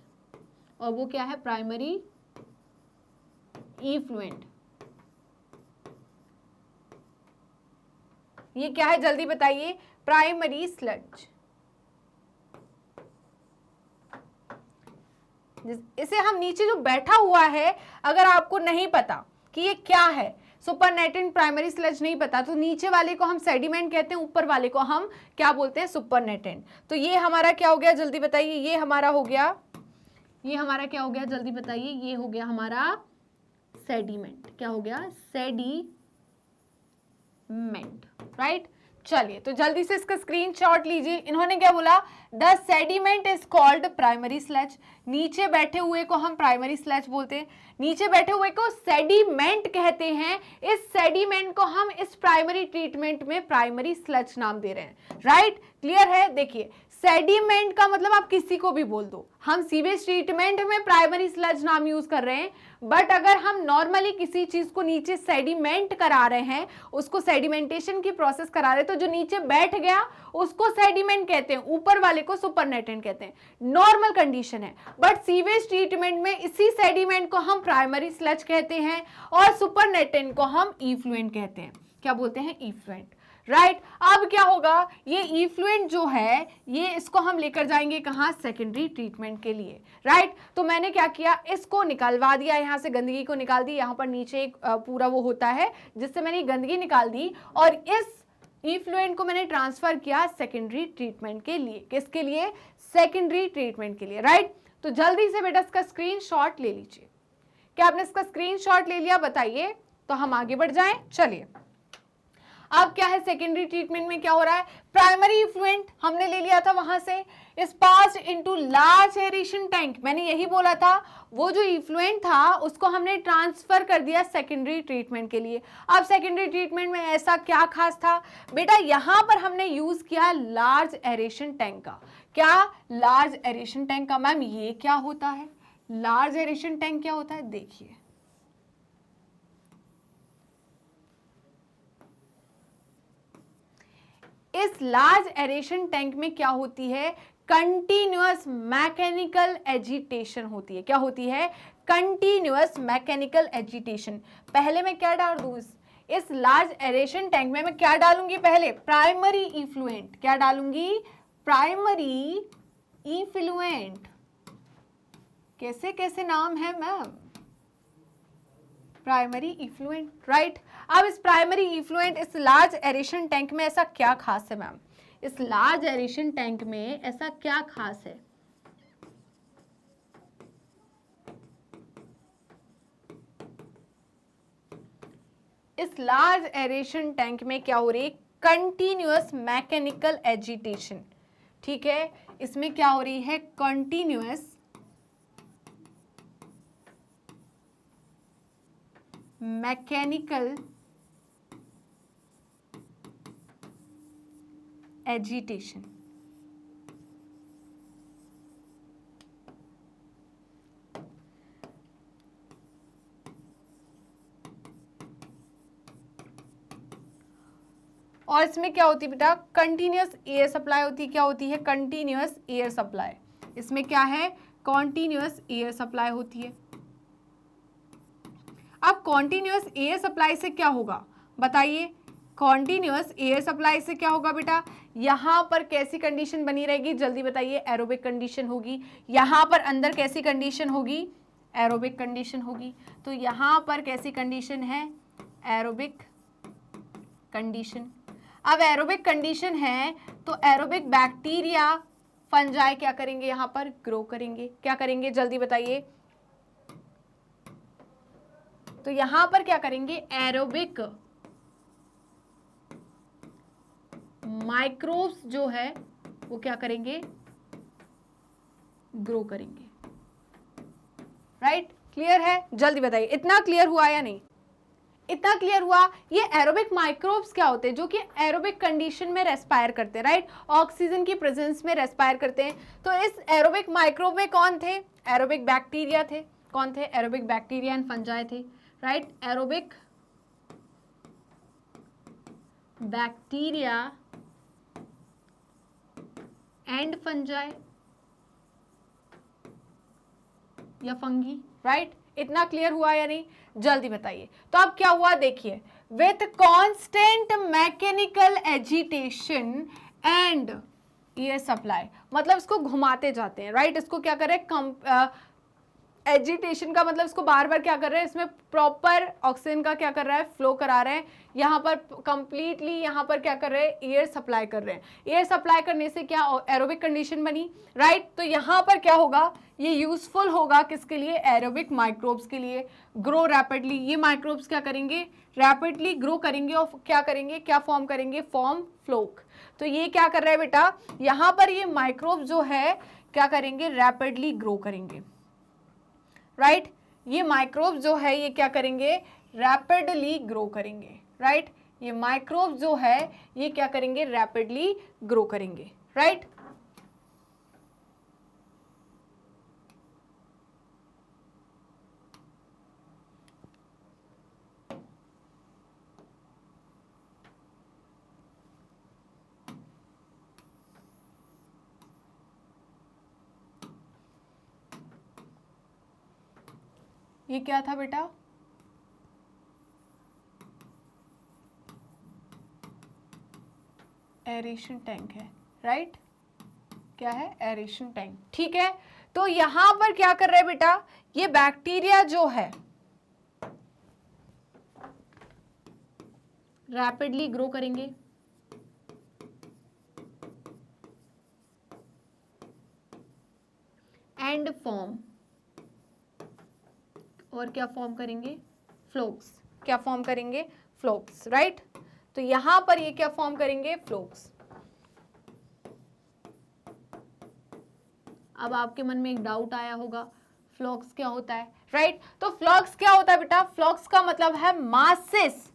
Speaker 1: और वो क्या है? Primary effluent. ये क्या है? जल्दी बताइए। Primary sludge. इसे हम नीचे जो बैठा हुआ है, अगर आपको नहीं पता कि ये क्या है, सुपरनेटेंट प्राइमरी स्लज नहीं पता, तो नीचे वाले को हम सेडिमेंट कहते हैं, ऊपर वाले को हम क्या बोलते हैं, सुपरनेटेंट। तो ये हमारा क्या हो गया, जल्दी बताइए, ये हमारा हो गया, ये हमारा क्या हो गया, जल्दी बताइए, ये हो गया हमारा सेडिमेंट। क्या हो गया, सेडिमेंट, राइट। चलिए तो जल्दी से इसका स्क्रीनशॉट लीजिए। इन्होंने क्या बोला, the sediment is called primary sludge. नीचे बैठे हुए को हम प्राइमरी स्लज बोलते हैं, नीचे बैठे हुए को सेडिमेंट कहते हैं। इस सेडिमेंट को हम इस प्राइमरी ट्रीटमेंट में प्राइमरी स्लज नाम दे रहे हैं, राइट। क्लियर है। देखिए सेडिमेंट का मतलब आप किसी को भी बोल दो, हम सीवेज ट्रीटमेंट में प्राइमरी स्लज नाम यूज कर रहे हैं, बट अगर हम नॉर्मली किसी चीज को नीचे सेडिमेंट करा रहे हैं, उसको सेडिमेंटेशन की प्रोसेस करा रहे हैं, तो जो नीचे बैठ गया उसको सेडिमेंट कहते हैं, ऊपर वाले को सुपरनेटेंट कहते हैं। नॉर्मल कंडीशन है, बट सीवेज ट्रीटमेंट में इसी सेडिमेंट को हम प्राइमरी स्लज कहते हैं और सुपरनेटेंट को हम इफ्लुएंट कहते हैं। क्या बोलते हैं, इफ्लुएंट, राइट। अब क्या होगा, ये इफ्लुएंट जो है, ये इसको हम लेकर जाएंगे कहाँ, सेकेंडरी ट्रीटमेंट के लिए, राइट। तो मैंने क्या किया, इसको निकालवा दिया, यहाँ से गंदगी को निकाल दी, यहाँ पर नीचे एक पूरा वो होता है जिससे मैंने गंदगी निकाल दी, और इस इफ्लुएंट को मैंने ट्रांसफर किया सेकेंडरी ट्रीटमेंट के लिए। किसके लिए, सेकेंडरी ट्रीटमेंट के लिए, राइट। तो जल्दी से बेटा इसका स्क्रीनशॉट ले लीजिए। क्या आपने इसका स्क्रीनशॉट ले लिया, बताइए, तो हम आगे बढ़ जाएं। चलिए अब क्या है, सेकेंडरी ट्रीटमेंट में क्या हो रहा है, प्राइमरी इफ्लुएंट हमने ले लिया था वहां से, इस पास इनटू लार्ज एरेशन टैंक, मैंने यही बोला था, वो जो इफ्लुएंट था उसको हमने ट्रांसफर कर दिया सेकेंडरी ट्रीटमेंट के लिए। अब सेकेंडरी ट्रीटमेंट में ऐसा क्या खास था बेटा, यहां पर हमने यूज किया लार्ज एरेशन टैंक का। क्या, लार्ज एरेशन टैंक का। मैम ये क्या होता है, लार्ज एरेशन टैंक क्या होता है, देखिए इस लार्ज एरेशन टैंक में क्या होती है, कंटिन्यूअस मैकेनिकल एजिटेशन होती है। क्या होती है, कंटिन्यूअस मैकेनिकल एजिटेशन। पहले मैं क्या डाल दूं, इस लार्ज एरेशन टैंक में मैं क्या डालूंगी, पहले प्राइमरी इफ्लुएंट। क्या डालूंगी, प्राइमरी इफ्लुएंट। कैसे कैसे नाम है मैम, प्राइमरी इफ्लुएंट, राइट। अब इस प्राइमरी इफ्लुएंट इस लार्ज एरेशन टैंक में ऐसा क्या खास है मैम, इस लार्ज एरेशन टैंक में ऐसा क्या खास है, इस लार्ज एरेशन टैंक में क्या हो रही है, कंटिन्यूअस मैकेनिकल एजिटेशन। ठीक है, इसमें क्या हो रही है, कंटिन्यूअस मैकेनिकल एजिटेशन। और इसमें क्या होती है बेटा, कंटिन्यूअस एयर सप्लाई होती है। क्या होती है, कंटिन्यूअस एयर सप्लाई। इसमें क्या है, कॉन्टिन्यूअस एयर सप्लाई होती है। अब कॉन्टिन्यूअस एयर सप्लाई से क्या होगा बताइए, कॉन्टिन्यूअस एयर सप्लाई से क्या होगा बेटा, यहां पर कैसी कंडीशन बनी रहेगी, जल्दी बताइए, एरोबिक कंडीशन होगी। यहां पर अंदर कैसी कंडीशन होगी, एरोबिक कंडीशन होगी। तो यहां पर कैसी कंडीशन है, एरोबिक कंडीशन। अब एरोबिक कंडीशन है तो एरोबिक बैक्टीरिया फंजाई क्या करेंगे, यहां पर ग्रो करेंगे। क्या करेंगे, जल्दी बताइए। तो यहां पर क्या करेंगे, एरोबिक माइक्रोब्स जो है वो क्या करेंगे, ग्रो करेंगे। राइट, क्लियर है, जल्दी बताइए, इतना क्लियर हुआ या नहीं, इतना क्लियर हुआ। ये एरोबिक माइक्रोब्स क्या होते हैं, जो कि एरोबिक कंडीशन में रेस्पायर करते हैं, राइट, ऑक्सीजन की प्रेजेंस में रेस्पायर करते हैं। तो इस एरोबिक माइक्रोब में कौन थे, एरोबिक बैक्टीरिया थे। कौन थे, एरोबिक बैक्टीरिया एंड फंजाई थे, right, aerobic bacteria and fungi या फंगी, राइट। इतना क्लियर हुआ या नहीं, जल्दी बताइए। तो अब क्या हुआ देखिए, with constant mechanical agitation and air supply, मतलब इसको घुमाते जाते हैं, राइट। इसको क्या करें, एजिटेशन का मतलब इसको बार बार क्या कर रहे हैं, इसमें प्रॉपर ऑक्सीजन का क्या कर रहा है, फ्लो करा रहे हैं। यहाँ पर कंप्लीटली यहाँ पर क्या कर रहे हैं, एयर सप्लाई कर रहे हैं। एयर सप्लाई करने से क्या एरोबिक कंडीशन बनी, राइट। तो यहाँ पर क्या होगा, ये यूजफुल होगा किसके लिए, एरोबिक माइक्रोब्स के लिए, ग्रो रैपिडली। ये माइक्रोब्स क्या करेंगे, रैपिडली ग्रो करेंगे और क्या करेंगे, क्या फॉर्म करेंगे, फॉर्म फ्लोक। तो ये क्या कर रहा है बेटा, यहाँ पर ये माइक्रोब जो है क्या करेंगे, रैपिडली ग्रो करेंगे, राइट। ये माइक्रोब जो है ये क्या करेंगे, रैपिडली ग्रो करेंगे, राइट। ये माइक्रोब जो है ये क्या करेंगे, रैपिडली ग्रो करेंगे, राइट। ये क्या था बेटा, एरेशन टैंक है, राइट। क्या है, एरेशन टैंक, ठीक है। तो यहां पर क्या कर रहे हैं बेटा, ये बैक्टीरिया जो है रैपिडली ग्रो करेंगे, एंड फॉर्म, और क्या फॉर्म करेंगे, फ्लोक्स। क्या फॉर्म करेंगे, फ्लोक्स, राइट। तो यहां पर ये क्या फॉर्म करेंगे, फ्लोक्स। अब आपके मन में एक डाउट आया होगा, फ्लोक्स क्या होता है, राइट। तो फ्लोक्स क्या होता है बेटा, फ्लोक्स का मतलब है masses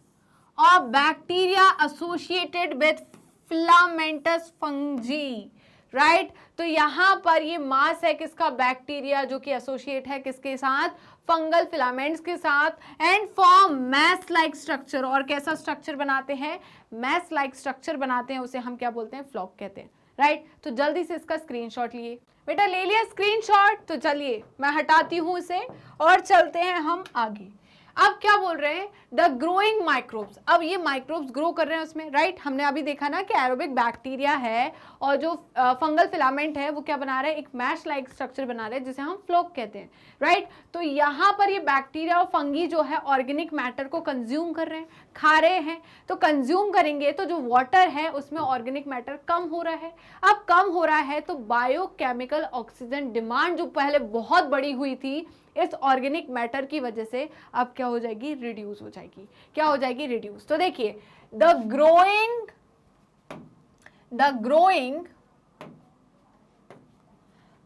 Speaker 1: of bacteria associated with filamentous fungi, right. तो यहां पर ये मास है किसका, बैक्टीरिया, जो कि एसोसिएट है किसके साथ, फंगल फिलामेंट्स के साथ, and form mass like structure. और कैसा स्ट्रक्चर बनाते हैं, मैस लाइक स्ट्रक्चर बनाते हैं, उसे हम क्या बोलते हैं, फ्लॉक कहते हैं, राइट। तो जल्दी से इसका स्क्रीनशॉट लिए बेटा, ले लिया स्क्रीनशॉट। तो चलिए मैं हटाती हूं इसे और चलते हैं हम आगे। अब क्या बोल रहे हैं, द ग्रोइंग माइक्रोब्स। अब ये माइक्रोब्स ग्रो कर रहे हैं उसमें, राइट। हमने अभी देखा ना कि एरोबिक बैक्टीरिया है और जो फंगल फिलामेंट है वो क्या बना रहा है, एक मैश लाइक स्ट्रक्चर बना रहे हैं जिसे हम फ्लोक कहते हैं, राइट। तो यहाँ पर ये बैक्टीरिया और फंगी जो है ऑर्गेनिक मैटर को कंज्यूम कर रहे हैं, खा रहे हैं। तो कंज्यूम करेंगे तो जो वाटर है उसमें ऑर्गेनिक मैटर कम हो रहा है। अब कम हो रहा है तो बायोकेमिकल ऑक्सीजन डिमांड जो पहले बहुत बड़ी हुई थी इस ऑर्गेनिक मैटर की वजह से अब क्या हो जाएगी, रिड्यूस हो जाएगी। क्या हो जाएगी, रिड्यूस। तो देखिए, the growing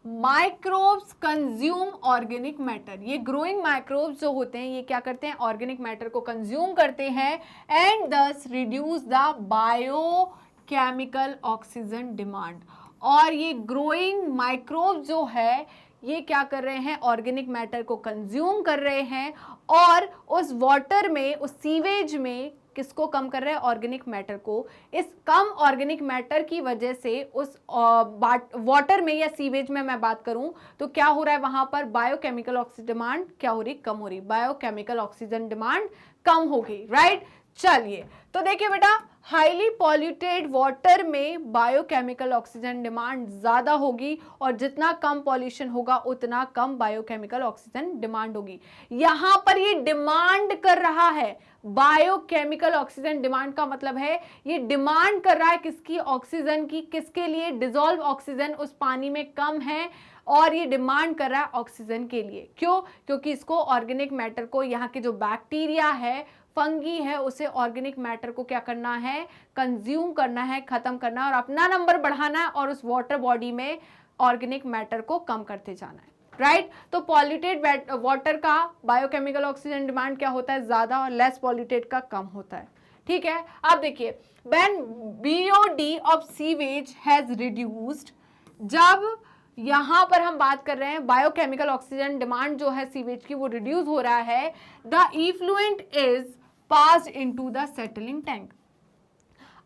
Speaker 1: microbes consume organic matter. ये ग्रोइंग माइक्रोब्स जो होते हैं ये क्या करते हैं, ऑर्गेनिक मैटर को कंज्यूम करते हैं एंड दस reduce the biochemical oxygen demand. और ये ग्रोइंग माइक्रोब जो है ये क्या कर रहे हैं, ऑर्गेनिक मैटर को कंज्यूम कर रहे हैं और उस वाटर में, उस सीवेज में किसको कम कर रहे हैं, ऑर्गेनिक मैटर को। इस कम ऑर्गेनिक मैटर की वजह से उस वाटर में या सीवेज में मैं बात करूं तो क्या हो रहा है, वहां पर बायोकेमिकल ऑक्सीजन डिमांड क्या हो रही, कम हो रही। बायोकेमिकल ऑक्सीजन डिमांड कम हो गई, राइट। चलिए तो देखिए बेटा, हाईली पॉल्यूटेड वाटर में बायोकेमिकल ऑक्सीजन डिमांड ज्यादा होगी और जितना कम पॉल्यूशन होगा उतना कम बायोकेमिकल ऑक्सीजन डिमांड होगी। यहां पर ये डिमांड कर रहा है, बायोकेमिकल ऑक्सीजन डिमांड का मतलब है ये डिमांड कर रहा है किसकी, ऑक्सीजन की। किसके लिए, डिसॉल्व ऑक्सीजन उस पानी में कम है और ये डिमांड कर रहा है ऑक्सीजन के लिए। क्यों, क्योंकि इसको ऑर्गेनिक मैटर को, यहाँ के जो बैक्टीरिया है, फंगी है, उसे ऑर्गेनिक मैटर को क्या करना है, कंज्यूम करना है, खत्म करना है और अपना नंबर बढ़ाना है और उस वाटर बॉडी में ऑर्गेनिक मैटर को कम करते जाना है, राइट। तो पॉल्यूटेड वाटर का बायोकेमिकल ऑक्सीजन डिमांड क्या होता है, ज्यादा, और लेस पॉल्यूटेड का कम होता है, ठीक है। अब देखिए, when BOD of sewage has reduced, जब यहां पर हम बात कर रहे हैं बायोकेमिकल ऑक्सीजन डिमांड जो है सीवेज की वो रिड्यूस हो रहा है, the effluent is passed into the settling tank.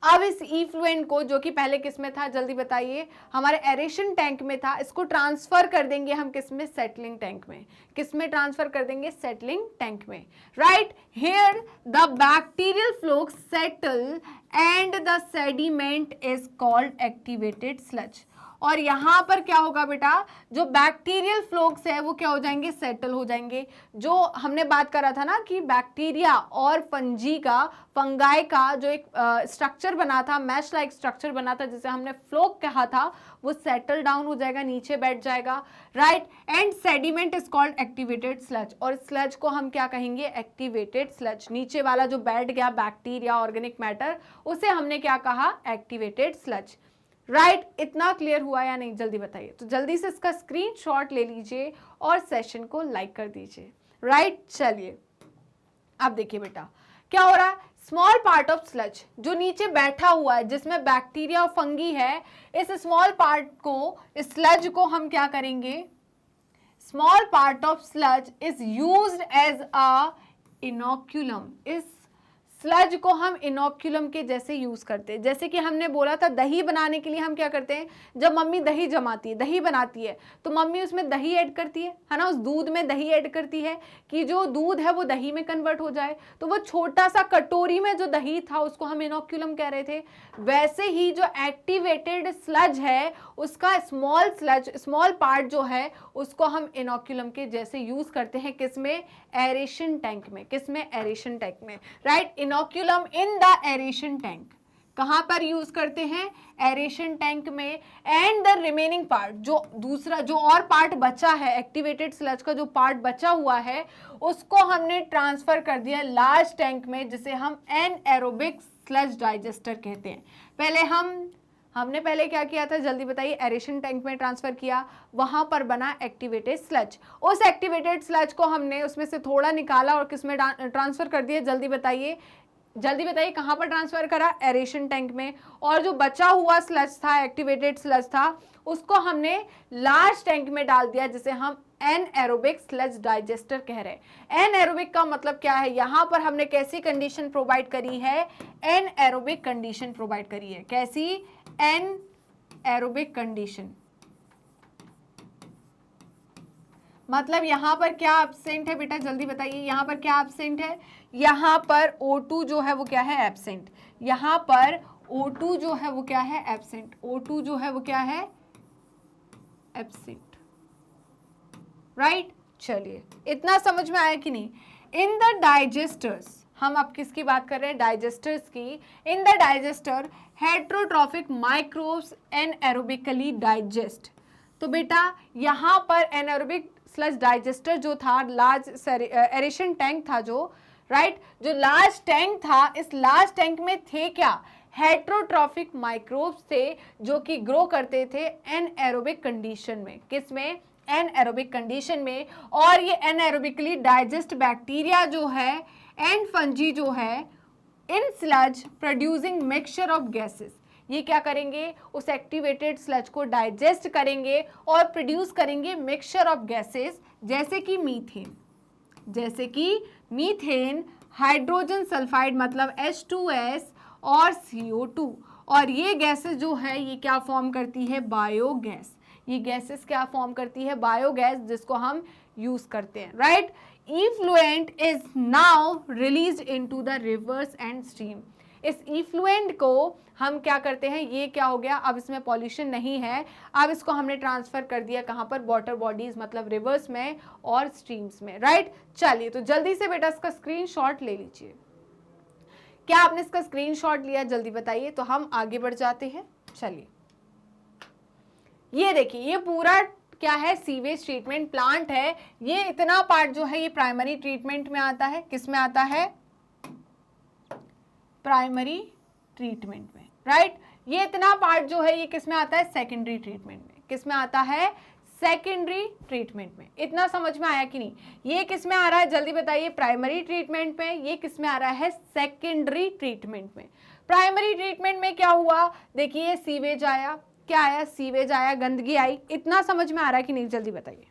Speaker 1: अब इस इफ्लुएंट को, जो कि पहले किस में था, जल्दी बताइए, हमारे एरेशन टैंक में था, इसको ट्रांसफर कर देंगे हम किस में, सेटलिंग टैंक में। किस में ट्रांसफर कर देंगे, सेटलिंग टैंक में, right. Here the bacterial floc settle and the sediment is called activated sludge. और यहाँ पर क्या होगा बेटा, जो बैक्टीरियल फ्लोक्स है वो क्या हो जाएंगे, सेटल हो जाएंगे। जो हमने बात करा था ना कि बैक्टीरिया और फंगाई का जो एक स्ट्रक्चर बना था, मैश लाइक स्ट्रक्चर बना था जिसे हमने फ्लोक कहा था, वो सेटल डाउन हो जाएगा, नीचे बैठ जाएगा, right. And sediment is called activated sludge, और स्लज को हम क्या कहेंगे, एक्टिवेटेड स्लज। नीचे वाला जो बैठ गया बैक्टीरिया ऑर्गेनिक मैटर, उसे हमने क्या कहा, एक्टिवेटेड स्लज, राइट। इतना क्लियर हुआ या नहीं, जल्दी बताइए। तो जल्दी से इसका स्क्रीनशॉट ले लीजिए और सेशन को लाइक कर दीजिए, राइट। चलिए अब देखिए बेटा क्या हो रहा है, स्मॉल पार्ट ऑफ स्लज जो नीचे बैठा हुआ है जिसमें बैक्टीरिया और फंगी है, इस स्मॉल पार्ट को, इस स्लज को हम क्या करेंगे, small part of sludge is used as a inoculum. इस स्लज को हम इनोक्यूलम के जैसे यूज करते हैं। जैसे कि हमने बोला था दही बनाने के लिए हम क्या करते हैं, जब मम्मी दही जमाती है, दही बनाती है, तो मम्मी उसमें दही ऐड करती है ना, उस दूध में दही ऐड करती है कि जो दूध है वो दही में कन्वर्ट हो जाए। तो वो छोटा सा कटोरी में जो दही था उसको हम इनोक्यूलम कह रहे थे। वैसे ही जो एक्टिवेटेड स्लज है उसका स्मॉल पार्ट जो है उसको हम इनोक्यूलम के जैसे यूज करते हैं। किसमें, एरेशन टैंक में। किसमें, एरेशन टैंक में, right. Inoculum in the aeration tank, कहां पर यूज करते हैं, एरेशन टैंक में। एंड द रिमेनिंग पार्ट, जो दूसरा जो और पार्ट बचा है, एक्टिवेटेड स्लज का जो पार्ट बचा हुआ है, उसको हमने ट्रांसफर कर दिया लार्ज टैंक में, जिसे हम एनएरोबिक स्लज डाइजेस्टर कहते हैं। हमने पहले क्या किया था, जल्दी बताइए, एरेशन टैंक में ट्रांसफर किया, वहां पर बना एक्टिवेटेड स्लज। उस एक्टिवेटेड स्लज को हमने उसमें से थोड़ा निकाला और किसमें ट्रांसफर कर दिया, जल्दी बताइए कहां पर ट्रांसफर करा, एरेशन टैंक में। और जो बचा हुआ स्लज था, एक्टिवेटेड स्लज था, उसको हमने लार्ज टैंक में डाल दिया, जिसे हम एनएरोबिक स्लज डाइजेस्टर कह रहे हैं। एनएरोबिक का मतलब क्या है, यहां पर हमने कैसी कंडीशन प्रोवाइड करी है, एनएरोबिक कंडीशन प्रोवाइड करी है। कैसी, एनएरोबिक कंडीशन। मतलब यहां पर क्या एब्सेंट है बेटा, जल्दी बताइए, यहां पर क्या एब्सेंट है, यहां पर O2 जो है वो क्या है, एब्सेंट। यहां पर O2 जो है वो क्या है, एब्सेंट। O2 जो है वो क्या है, एब्सेंट, राइट। चलिए इतना समझ में आया कि नहीं। इन द डाइजेस्टर्स, हम अब किसकी बात कर रहे हैं, डाइजेस्टर्स की। In the digester heterotrophic microbes anaerobically digest. तो बेटा यहाँ पर एनएरोबिक स्लज डाइजेस्टर जो था, लार्ज एरेशन टैंक था जो, राइट, जो लार्ज टैंक था, इस लार्ज टैंक में थे क्या, हेट्रोट्रॉफिक माइक्रोब्स थे जो कि ग्रो करते थे एनएरोबिक कंडीशन में। किस में, एनएरोबिक कंडीशन में। और ये एनएरोबिकली डाइजेस्ट बैक्टीरिया जो है एंड फंजी जो है in sludge producing mixture of gases, ये क्या करेंगे, उस एक्टिवेटेड स्लज को डाइजेस्ट करेंगे और प्रोड्यूस करेंगे मिक्सचर ऑफ गैसेस, जैसे कि मीथेन, हाइड्रोजन सल्फाइड मतलब H2S और CO2। और ये गैसेस जो है ये क्या फॉर्म करती है, बायोगैस। ये गैसेस क्या फॉर्म करती है, बायोगैस, जिसको हम यूज करते हैं, right. Effluent is now released into the reverse and stream. इस इफ्लुएंट को हम क्या करते हैं, ये क्या हो गया, अब इसमें पॉल्यूशन नहीं है, अब इसको हमने ट्रांसफर कर दिया कहाँ पर, वाटर बॉडीज मतलब रिवर्स में और स्ट्रीम्स में, राइट। चलिए तो जल्दी से बेटा इसका स्क्रीनशॉट ले लीजिए। क्या आपने इसका स्क्रीनशॉट लिया, जल्दी बताइए, तो हम आगे बढ़ जाते हैं। चलिए ये देखिए, ये पूरा क्या है, सीवेज ट्रीटमेंट प्लांट है। ये इतना पार्ट जो है ये प्राइमरी ट्रीटमेंट में आता है। किस में आता है, प्राइमरी ट्रीटमेंट में, राइट। ये इतना पार्ट जो है ये किस में आता है, सेकेंडरी ट्रीटमेंट में। किस में आता है, सेकेंडरी ट्रीटमेंट में। इतना समझ में आया कि नहीं। ये किस में आ रहा है, जल्दी बताइए, प्राइमरी ट्रीटमेंट में। ये किस में आ रहा है, सेकेंडरी ट्रीटमेंट में। प्राइमरी ट्रीटमेंट में क्या हुआ, देखिए सीवेज आया, क्या आया, सीवेज आया, गंदगी आई। इतना समझ में आ रहा है कि नहीं, जल्दी बताइए।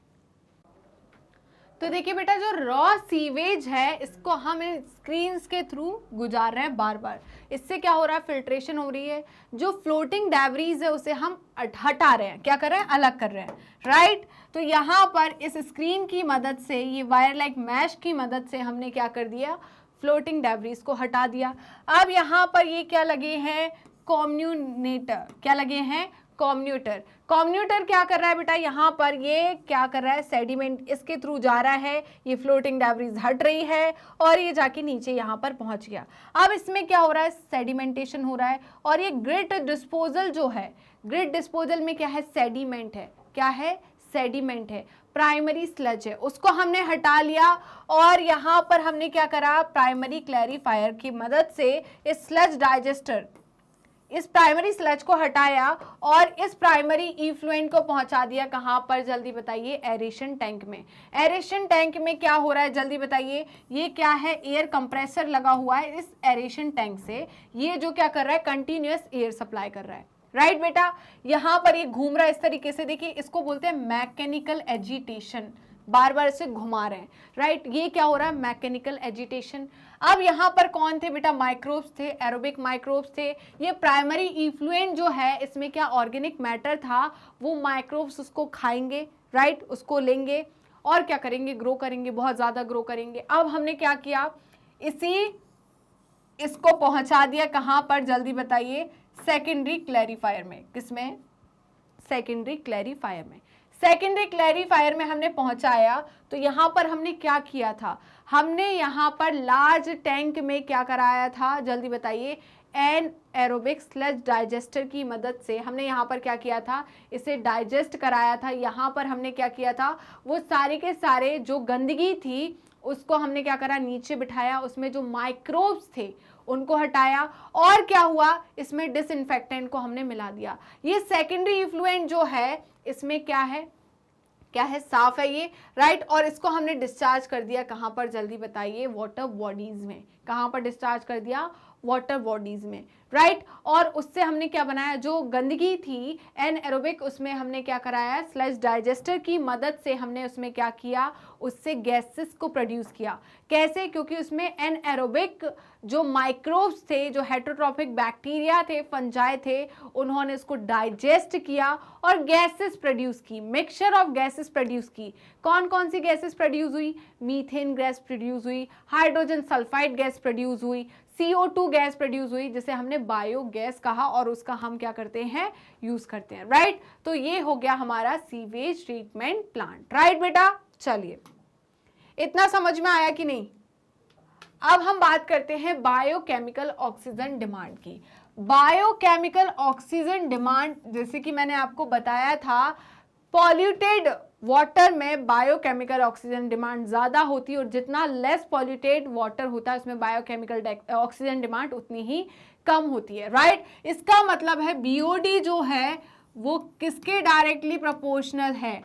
Speaker 1: तो देखिए बेटा, जो रॉ सीवेज है इसको हम स्क्रीन के थ्रू गुजार रहे हैं बार बार। इससे क्या हो रहा है, फिल्ट्रेशन हो रही है। जो फ्लोटिंग डेब्रीज है उसे हम हटा रहे हैं, क्या कर रहे हैं, अलग कर रहे हैं, राइट। तो यहाँ पर इस स्क्रीन की मदद से, ये वायर लाइक मैश की मदद से हमने क्या कर दिया, फ्लोटिंग डेब्रीज को हटा दिया। अब यहाँ पर ये क्या लगे हैं, कम्युनेटर। क्या लगे हैं, कॉम्यूटर। कॉम्यूटर क्या कर रहा है बेटा, यहाँ पर ये क्या कर रहा है, सेडिमेंट इसके थ्रू जा रहा है, ये फ्लोटिंग डेब्रिस हट रही है और ये जाके नीचे यहाँ पर पहुंच गया। अब इसमें क्या हो रहा है, सेडिमेंटेशन हो रहा है। और ये ग्रिट डिस्पोजल जो है, ग्रिट डिस्पोजल में क्या है, सेडिमेंट है। क्या है, सेडिमेंट है, प्राइमरी स्लज है, उसको हमने हटा लिया और यहाँ पर हमने क्या करा, प्राइमरी क्लैरिफायर की मदद से इस स्लज डाइजेस्टर, इस प्राइमरी स्लज को हटाया और इस प्राइमरी इफ्लुएंट को पहुंचा दिया कहां पर, जल्दी बताइए, एरेशन टैंक में। एरेशन टैंक में क्या हो रहा है, जल्दी बताइए, ये क्या है, एयर कंप्रेसर लगा हुआ है इस एरेशन टैंक से, ये जो क्या कर रहा है, कंटिन्यूअस एयर सप्लाई कर रहा है। राइट बेटा, यहां पर ये घूम रहा है इस तरीके से, देखिए इसको बोलते हैं मैकेनिकल एजिटेशन, बार बार इसे घुमा रहे हैं। राइट, ये क्या हो रहा है, मैकेनिकल एजिटेशन। अब यहाँ पर कौन थे बेटा, माइक्रोब्स थे, एरोबिक माइक्रोब्स थे। ये प्राइमरी इफ्लुएंट जो है, इसमें क्या ऑर्गेनिक मैटर था, वो माइक्रोब्स उसको खाएंगे, राइट, उसको लेंगे और क्या करेंगे, ग्रो करेंगे, बहुत ज़्यादा ग्रो करेंगे। अब हमने क्या किया, इसको पहुंचा दिया कहाँ पर, जल्दी बताइए, सेकेंडरी क्लैरिफायर में। किसमें, सेकेंडरी क्लैरिफायर में। सेकेंडरी क्लैरिफायर में हमने पहुंचाया तो यहाँ पर हमने क्या किया था, हमने यहाँ पर लार्ज टैंक में क्या कराया था, जल्दी बताइए, एन एरोबिक स्लज डाइजेस्टर की मदद से हमने यहाँ पर क्या किया था, इसे डाइजेस्ट कराया था। यहाँ पर हमने क्या किया था, वो सारे के सारे जो गंदगी थी उसको हमने क्या करा, नीचे बिठाया, उसमें जो माइक्रोब्स थे उनको हटाया और क्या हुआ, इसमें डिसइंफेक्टेंट को हमने मिला दिया। ये सेकेंडरी इफ्लुएंट जो है इसमें क्या है, क्या है, साफ है ये, राइट। और इसको हमने डिस्चार्ज कर दिया कहाँ पर, जल्दी बताइए, वाटर बॉडीज में। कहाँ पर डिस्चार्ज कर दिया, वाटर बॉडीज में, राइट। और उससे हमने क्या बनाया, जो गंदगी थी एन एरोबिक, उसमें हमने क्या कराया, स्लज डाइजेस्टर की मदद से हमने उसमें क्या किया, उससे गैसेस को प्रोड्यूस किया। कैसे, क्योंकि उसमें एन एरोबिक जो माइक्रोब्स थे, जो हेटरोट्रॉपिक बैक्टीरिया थे, फंजाई थे, उन्होंने इसको डाइजेस्ट किया और गैसेस प्रोड्यूस की, मिक्सचर ऑफ गैसेस प्रोड्यूस की। कौन कौन सी गैसेस प्रोड्यूस हुई, मीथेन गैस प्रोड्यूस हुई, हाइड्रोजन सल्फाइड गैस प्रोड्यूस हुई, CO2 गैस प्रोड्यूस हुई, जिसे हमने बायोगैस कहा और उसका हम क्या करते हैं, यूज करते हैं, राइट। तो ये हो गया हमारा सीवेज ट्रीटमेंट प्लांट, राइट बेटा। चलिए, इतना समझ में आया कि नहीं। अब हम बात करते हैं बायोकेमिकल ऑक्सीजन डिमांड की। बायोकेमिकल ऑक्सीजन डिमांड, जैसे कि मैंने आपको बताया था, पॉल्यूटेड वाटर में बायोकेमिकल ऑक्सीजन डिमांड ज़्यादा होती है और जितना लेस पॉल्यूटेड वाटर होता है उसमें बायोकेमिकल ऑक्सीजन डिमांड उतनी ही कम होती है, राइट। इसका मतलब है BOD जो है वो किसके डायरेक्टली प्रोपोर्शनल है,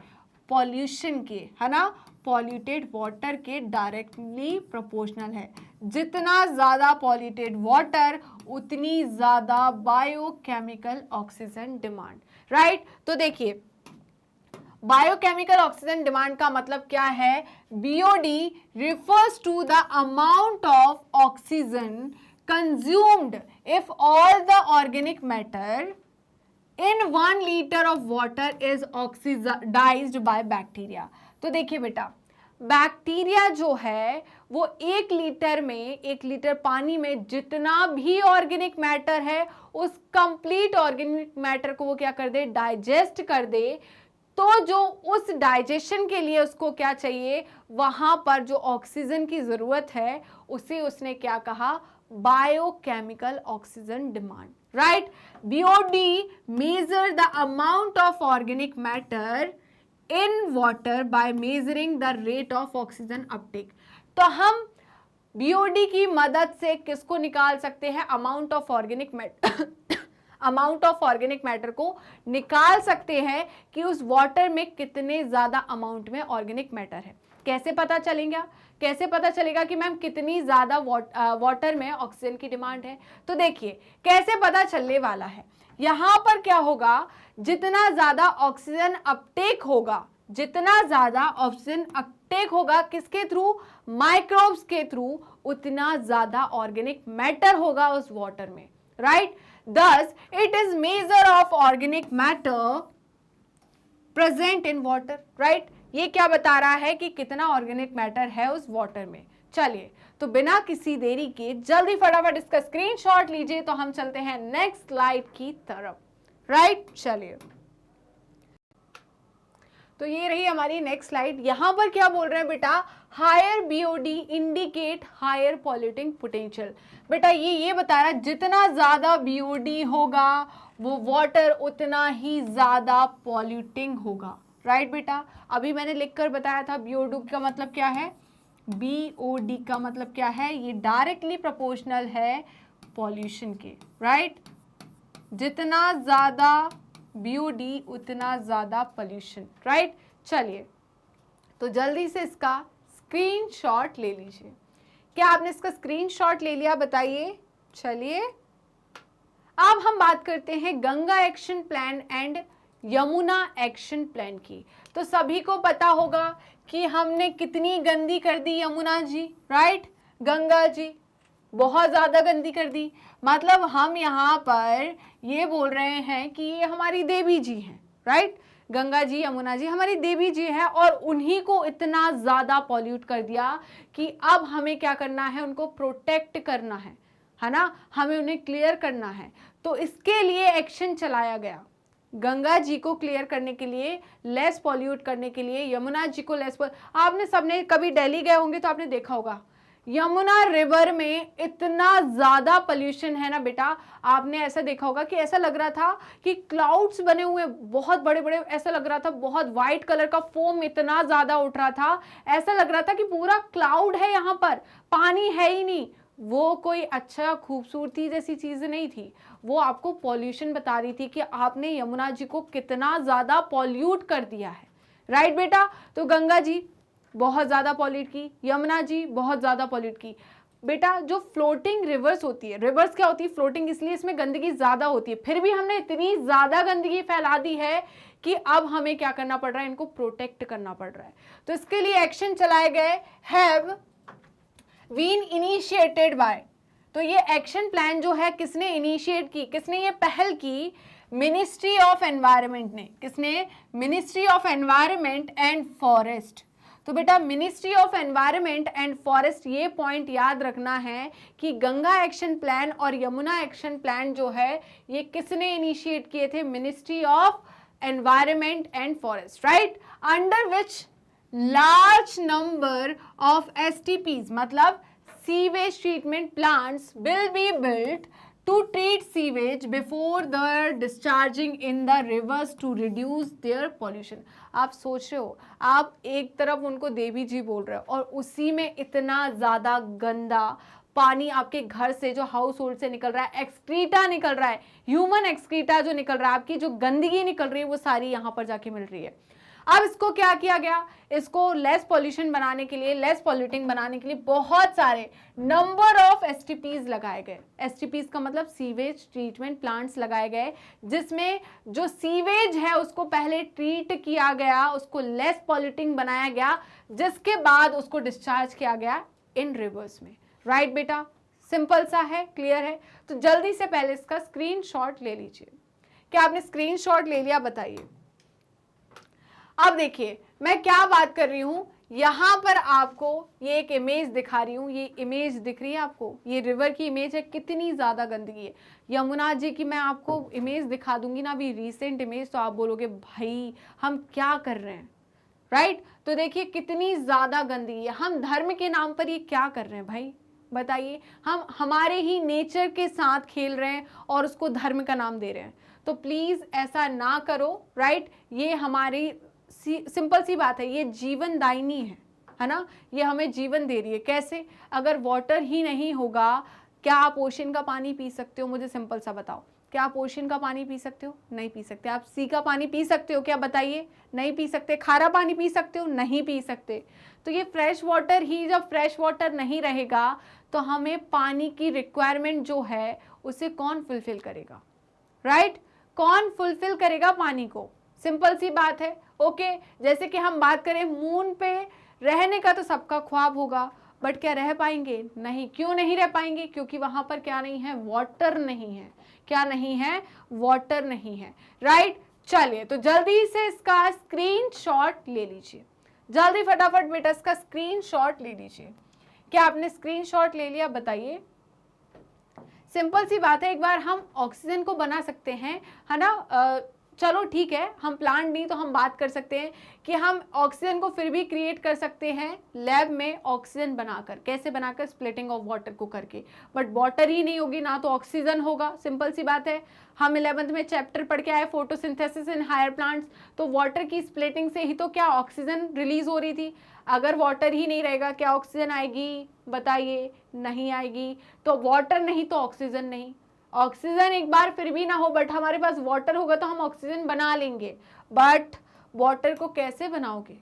Speaker 1: पॉल्यूशन के, है ना, पॉल्यूटेड वाटर के डायरेक्टली प्रोपोर्शनल है। जितना ज़्यादा पॉल्यूटेड वाटर उतनी ज़्यादा बायोकेमिकल ऑक्सीजन डिमांड, राइट। तो देखिए, बायोकेमिकल ऑक्सीजन डिमांड का मतलब क्या है, BOD refers to the amount of oxygen consumed if all the organic matter in 1 liter of water is oxidized by bacteria। तो देखिए बेटा, बैक्टीरिया जो है वो 1 लीटर में, 1 लीटर पानी में जितना भी ऑर्गेनिक मैटर है उस कंप्लीट ऑर्गेनिक मैटर को वो क्या कर दे, डाइजेस्ट कर दे। तो जो उस डाइजेशन के लिए उसको क्या चाहिए, वहां पर जो ऑक्सीजन की जरूरत है उसे उसने क्या कहा, biochemical oxygen demand, right. BOD measure the amount of organic matter in water by measuring the rate of oxygen Uptake. तो हम BOD की मदद से किसको निकाल सकते हैं, amount of organic matter amount of organic matter को निकाल सकते हैं कि उस वाटर में कितने ज्यादा अमाउंट में ऑर्गेनिक मैटर है। कैसे पता चलेगा, कैसे पता चलेगा कि मैम कितनी ज्यादा वाटर में ऑक्सीजन की डिमांड है। तो देखिए कैसे पता चलने वाला है, यहां पर क्या होगा, जितना ज्यादा ऑक्सीजन अपटेक होगा, जितना ज्यादा ऑक्सीजन अपटेक होगा किसके थ्रू, माइक्रोब्स के थ्रू, उतना ज्यादा ऑर्गेनिक मैटर होगा उस वाटर में, right. Thus, it is measure of organic matter present in water, right? ये क्या बता रहा है कि कितना ऑर्गेनिक मैटर है उस वाटर में। चलिए, तो बिना किसी देरी के जल्दी फटाफट इसका स्क्रीनशॉट लीजिए, तो हम चलते हैं नेक्स्ट स्लाइड की तरफ। राइट। चलिए, तो ये रही हमारी नेक्स्ट स्लाइड। यहां पर क्या बोल रहे हैं बेटा, higher BOD indicate higher polluting potential. बेटा ये बता रहा है जितना ज्यादा बीओडी होगा वो वाटर उतना ही ज्यादा पॉल्यूटिंग होगा। राइट बेटा, अभी मैंने लिखकर बताया था बीओडी का मतलब क्या है, बीओडी का मतलब क्या है, ये डायरेक्टली प्रोपोर्शनल है पॉल्यूशन के। राइट, जितना ज्यादा बीओडी उतना ज्यादा पोल्यूशन। राइट, चलिए तो जल्दी से इसका स्क्रीनशॉट ले लीजिए। क्या आपने इसका स्क्रीनशॉट ले लिया, बताइए। चलिए अब हम बात करते हैं Ganga action plan and Yamuna action plan की। तो सभी को पता होगा कि हमने कितनी गंदी कर दी यमुना जी, राइट, गंगा जी बहुत ज्यादा गंदी कर दी। मतलब हम यहाँ पर ये बोल रहे हैं कि ये हमारी देवी जी हैं, राइट, गंगा जी यमुना जी हमारी देवी जी है और उन्हीं को इतना ज्यादा पॉल्यूट कर दिया कि अब हमें क्या करना है, उनको प्रोटेक्ट करना है ना, हमें उन्हें क्लियर करना है। तो इसके लिए एक्शन चलाया गया, गंगा जी को क्लियर करने के लिए, लेस पॉल्यूट करने के लिए, यमुना जी को लेस। आपने सबने कभी दिल्ली गए होंगे तो आपने देखा होगा यमुना रिवर में इतना ज्यादा पोल्यूशन है ना बेटा। आपने ऐसा देखा होगा कि ऐसा लग रहा था कि क्लाउड्स बने हुए बहुत बड़े बड़े, ऐसा लग रहा था बहुत व्हाइट कलर का फोम इतना ज्यादा उठ रहा था, ऐसा लग रहा था कि पूरा क्लाउड है, यहाँ पर पानी है ही नहीं। वो कोई अच्छा खूबसूरती जैसी चीज नहीं थी, वो आपको पॉल्यूशन बता रही थी कि आपने यमुना जी को कितना ज्यादा पॉल्यूट कर दिया है। राइट बेटा, तो गंगा जी बहुत ज्यादा पॉल्यूट की, यमुना जी बहुत ज्यादा पॉल्यूट की। बेटा जो फ्लोटिंग रिवर्स होती है, रिवर्स क्या होती है, फ्लोटिंग, इसलिए इसमें गंदगी ज्यादा होती है, फिर भी हमने इतनी ज्यादा गंदगी फैला दी है कि अब हमें क्या करना पड़ रहा है, इनको प्रोटेक्ट करना पड़ रहा है। तो इसके लिए एक्शन चलाए गए, हैव बीन इनिशिएटेड बाय। तो ये एक्शन प्लान जो है किसने इनिशिएट की, किसने ये पहल की, मिनिस्ट्री ऑफ एनवायरनमेंट ने। किसने, ministry of environment and forest. तो बेटा ministry of environment and forest, ये पॉइंट याद रखना है कि गंगा एक्शन प्लान और यमुना एक्शन प्लान जो है ये किसने इनिशिएट किए थे, ministry of environment and forest. Right, under which large number of STPs मतलब sewage treatment plants will be built to treat sewage before the discharging in the rivers to reduce their pollution। आप सोच रहे हो, आप एक तरफ उनको देवी जी बोल रहे हो और उसी में इतना ज़्यादा गंदा पानी आपके घर से, जो हाउस होल्ड से निकल रहा है, एक्सक्रीटा निकल रहा है, ह्यूमन एक्सक्रीटा जो निकल रहा है, आपकी जो गंदगी निकल रही है वो सारी यहाँ पर जाके मिल रही है। अब इसको क्या किया गया, इसको लेस पॉल्यूशन बनाने के लिए, लेस पॉल्यूटिंग बनाने के लिए बहुत सारे नंबर ऑफ STPs लगाए गए। STPs का मतलब सीवेज ट्रीटमेंट प्लांट्स लगाए गए, जिसमें जो सीवेज है उसको पहले ट्रीट किया गया, उसको लेस पॉल्यूटिंग बनाया गया, जिसके बाद उसको डिस्चार्ज किया गया इन रिवर्स में। राइट बेटा, सिंपल सा है, क्लियर है। तो जल्दी से पहले इसका स्क्रीनशॉट ले लीजिए। क्या आपने स्क्रीनशॉट ले लिया, बताइए। अब देखिए मैं क्या बात कर रही हूं, यहां पर आपको ये एक इमेज दिखा रही हूं, ये इमेज दिख रही है आपको, ये रिवर की इमेज है, कितनी ज्यादा गंदगी है। यमुना जी की मैं आपको इमेज दिखा दूंगी ना, अभी रीसेंट इमेज, तो आप बोलोगे भाई हम क्या कर रहे हैं। राइट, तो देखिए कितनी ज्यादा गंदगी है, हम धर्म के नाम पर ये क्या कर रहे हैं भाई, बताइए। हम हमारे ही नेचर के साथ खेल रहे हैं और उसको धर्म का नाम दे रहे हैं। तो प्लीज ऐसा ना करो। राइट, ये हमारी सिंपल सी बात है, ये जीवन दायिनी है ना, ये हमें जीवन दे रही है। कैसे, अगर वाटर ही नहीं होगा, क्या आप ओशन का पानी पी सकते हो, मुझे सिंपल सा बताओ, क्या आप ओशन का पानी पी सकते हो, नहीं पी सकते। आप सी का पानी पी सकते हो क्या, बताइए, नहीं पी सकते। खारा पानी पी सकते हो, नहीं पी सकते। तो ये फ्रेश वाटर ही, जब फ्रेश वाटर नहीं रहेगा तो हमें पानी की रिक्वायरमेंट जो है उसे कौन फुलफिल करेगा। राइट, कौन फुलफिल करेगा पानी को, सिंपल सी बात है। ओके, जैसे कि हम बात करें मून पे रहने का, तो सबका ख्वाब होगा, बट क्या रह पाएंगे, नहीं। क्यों नहीं रह पाएंगे, क्योंकि वहां पर क्या नहीं है, वाटर नहीं है। क्या नहीं है, वाटर नहीं है। राइट, चलिए तो जल्दी से इसका स्क्रीनशॉट ले लीजिए, जल्दी फटाफट बेटा इसका स्क्रीनशॉट ले लीजिए। क्या आपने स्क्रीनशॉट ले लिया, बताइए। सिंपल सी बात है, एक बार हम ऑक्सीजन को बना सकते हैं, है ना। चलो ठीक है, हम प्लांट नहीं तो हम बात कर सकते हैं कि हम ऑक्सीजन को फिर भी क्रिएट कर सकते हैं लैब में ऑक्सीजन बनाकर। कैसे बनाकर? स्प्लिटिंग ऑफ वाटर को करके। बट वाटर ही नहीं होगी ना तो ऑक्सीजन होगा, सिंपल सी बात है। हम 11th में चैप्टर पढ़ के आए फोटोसिंथेसिस इन हायर प्लांट्स, तो वाटर की स्प्लिटिंग से ही तो क्या ऑक्सीजन रिलीज हो रही थी। अगर वाटर ही नहीं रहेगा क्या ऑक्सीजन आएगी? बताइए, नहीं आएगी। तो वाटर नहीं तो ऑक्सीजन नहीं। ऑक्सीजन एक बार फिर भी ना हो बट हमारे पास वाटर होगा तो हम ऑक्सीजन बना लेंगे। बट वाटर को कैसे बनाओगे?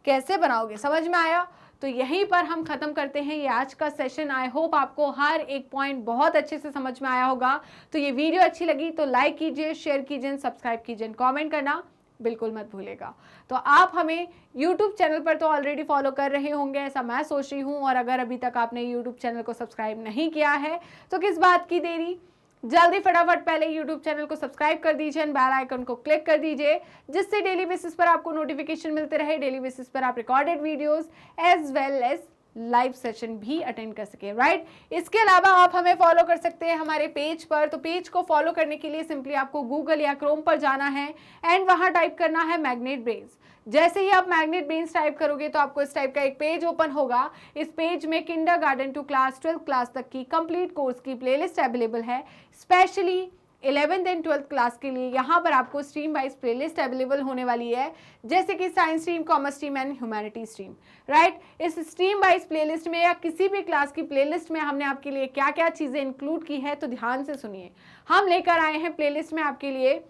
Speaker 1: कैसे बनाओगे? समझ में आया? तो यहीं पर हम खत्म करते हैं ये आज का सेशन। आई होप आपको हर एक पॉइंट बहुत अच्छे से समझ में आया होगा। तो ये वीडियो अच्छी लगी तो लाइक कीजिए, शेयर कीजिए, सब्सक्राइब कीजिए, कमेंट करना बिल्कुल मत भूलेगा। तो आप हमें YouTube चैनल पर तो ऑलरेडी फॉलो कर रहे होंगे, ऐसा मैं सोच रही हूँ। और अगर अभी तक आपने YouTube चैनल को सब्सक्राइब नहीं किया है तो किस बात की देरी, जल्दी फटाफट पहले YouTube चैनल को सब्सक्राइब कर दीजिए, बेल आइकन को क्लिक कर दीजिए, जिससे डेली बेसिस पर आपको नोटिफिकेशन मिलते रहे। डेली बेसिस पर आप recorded videos as well as live session भी अटेंड कर सके, राइट। इसके अलावा आप हमें फॉलो कर सकते हैं हमारे पेज पर। तो पेज को फॉलो करने के लिए सिंपली आपको गूगल या क्रोम पर जाना है एंड वहां टाइप करना है मैग्नेट ब्रेन्स। जैसे ही आप मैग्नेट ब्रेन्स टाइप करोगे तो आपको इस टाइप का एक पेज ओपन होगा। इस पेज में kindergarten to class 12th class तक की कंप्लीट कोर्स की प्लेलिस्ट अवेलेबल है। Specially 11th and 12th class के लिए यहाँ पर आपको स्ट्रीम वाइज प्लेलिस्ट अवेलेबल होने वाली है, जैसे कि science stream, commerce stream and humanity stream, right. इस स्ट्रीम वाइज प्लेलिस्ट में या किसी भी क्लास की प्लेलिस्ट में हमने आपके लिए क्या क्या चीज़ें इंक्लूड की है तो ध्यान से सुनिए। हम लेकर आए हैं प्लेलिस्ट में आपके लिए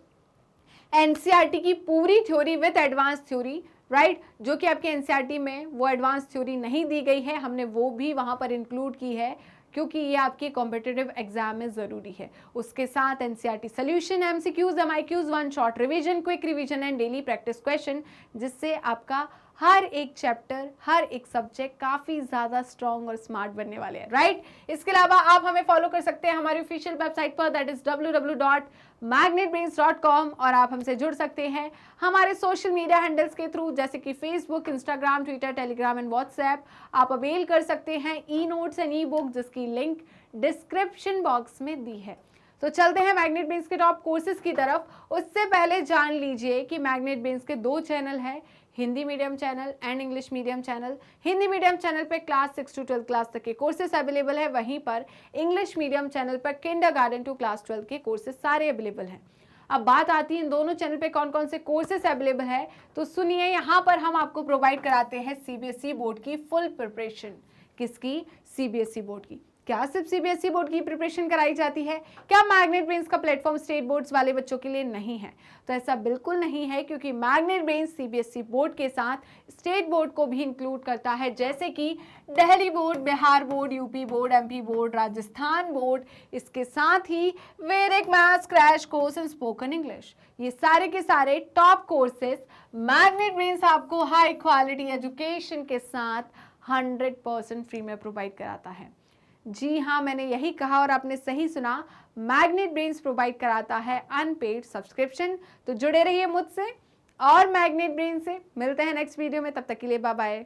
Speaker 1: एनसीईआरटी की पूरी theory with advance theory, right. जो कि आपके एनसीईआरटी में वो एडवांस थ्योरी नहीं दी गई है, हमने वो भी वहाँ पर इंक्लूड की है क्योंकि ये आपके कॉम्पिटिटिव एग्जाम में ज़रूरी है। उसके साथ NCERT solution, MCQs, MIQs, one shot revision, quick revision and daily practice question, जिससे आपका हर एक चैप्टर, हर एक सब्जेक्ट काफ़ी ज़्यादा स्ट्रॉन्ग और स्मार्ट बनने वाले हैं, राइट। इसके अलावा आप हमें फॉलो कर सकते हैं हमारी ऑफिशियल वेबसाइट पर, दैट इज www.magnetbrains.com, और आप हमसे जुड़ सकते हैं हमारे सोशल मीडिया हैंडल्स के थ्रू, जैसे कि Facebook, Instagram, Twitter, Telegram and WhatsApp. आप अवेल कर सकते हैं e notes and E book, जिसकी लिंक डिस्क्रिप्शन बॉक्स में दी है। तो चलते हैं मैग्नेट ब्रेन्स के टॉप कोर्सेज की तरफ। उससे पहले जान लीजिए कि मैग्नेट ब्रेन्स के 2 चैनल हैं, Hindi medium channel and English medium channel. Hindi medium channel पे क्लास 6 to 12 क्लास तक के कोर्सेज अवेलेबल है, वहीं पर इंग्लिश मीडियम चैनल पर किंडरगार्टन टू क्लास 12 के कोर्सेज सारे अवेलेबल हैं। अब बात आती है इन दोनों चैनल पे कौन कौन से कोर्सेज अवेलेबल है, तो सुनिए। यहाँ पर हम आपको प्रोवाइड कराते हैं सीबीएसई बोर्ड की फुल प्रिपरेशन। किसकी? सीबीएसई बोर्ड की। क्या सिर्फ सीबीएसई बोर्ड की प्रिपरेशन कराई जाती है? क्या मैग्नेट ब्रेन्स का प्लेटफॉर्म स्टेट बोर्ड्स वाले बच्चों के लिए नहीं है? तो ऐसा बिल्कुल नहीं है, क्योंकि मैग्नेट ब्रेन्स सीबीएसई बोर्ड के साथ स्टेट बोर्ड को भी इंक्लूड करता है, जैसे कि Delhi board, Bihar board, UP board, MP board, Rajasthan board. इसके साथ ही वैदिक maths, crash course and spoken English, ये सारे के सारे टॉप कोर्सेज मैग्नेट ब्रेन्स आपको हाई क्वालिटी एजुकेशन के साथ 100% फ्री में प्रोवाइड कराता है। जी हाँ, मैंने यही कहा और आपने सही सुना, मैग्नेट ब्रेन्स प्रोवाइड कराता है अनपेड सब्सक्रिप्शन। तो जुड़े रहिए मुझसे और मैग्नेट ब्रेन से। मिलते हैं नेक्स्ट वीडियो में, तब तक के लिए बाय बाय।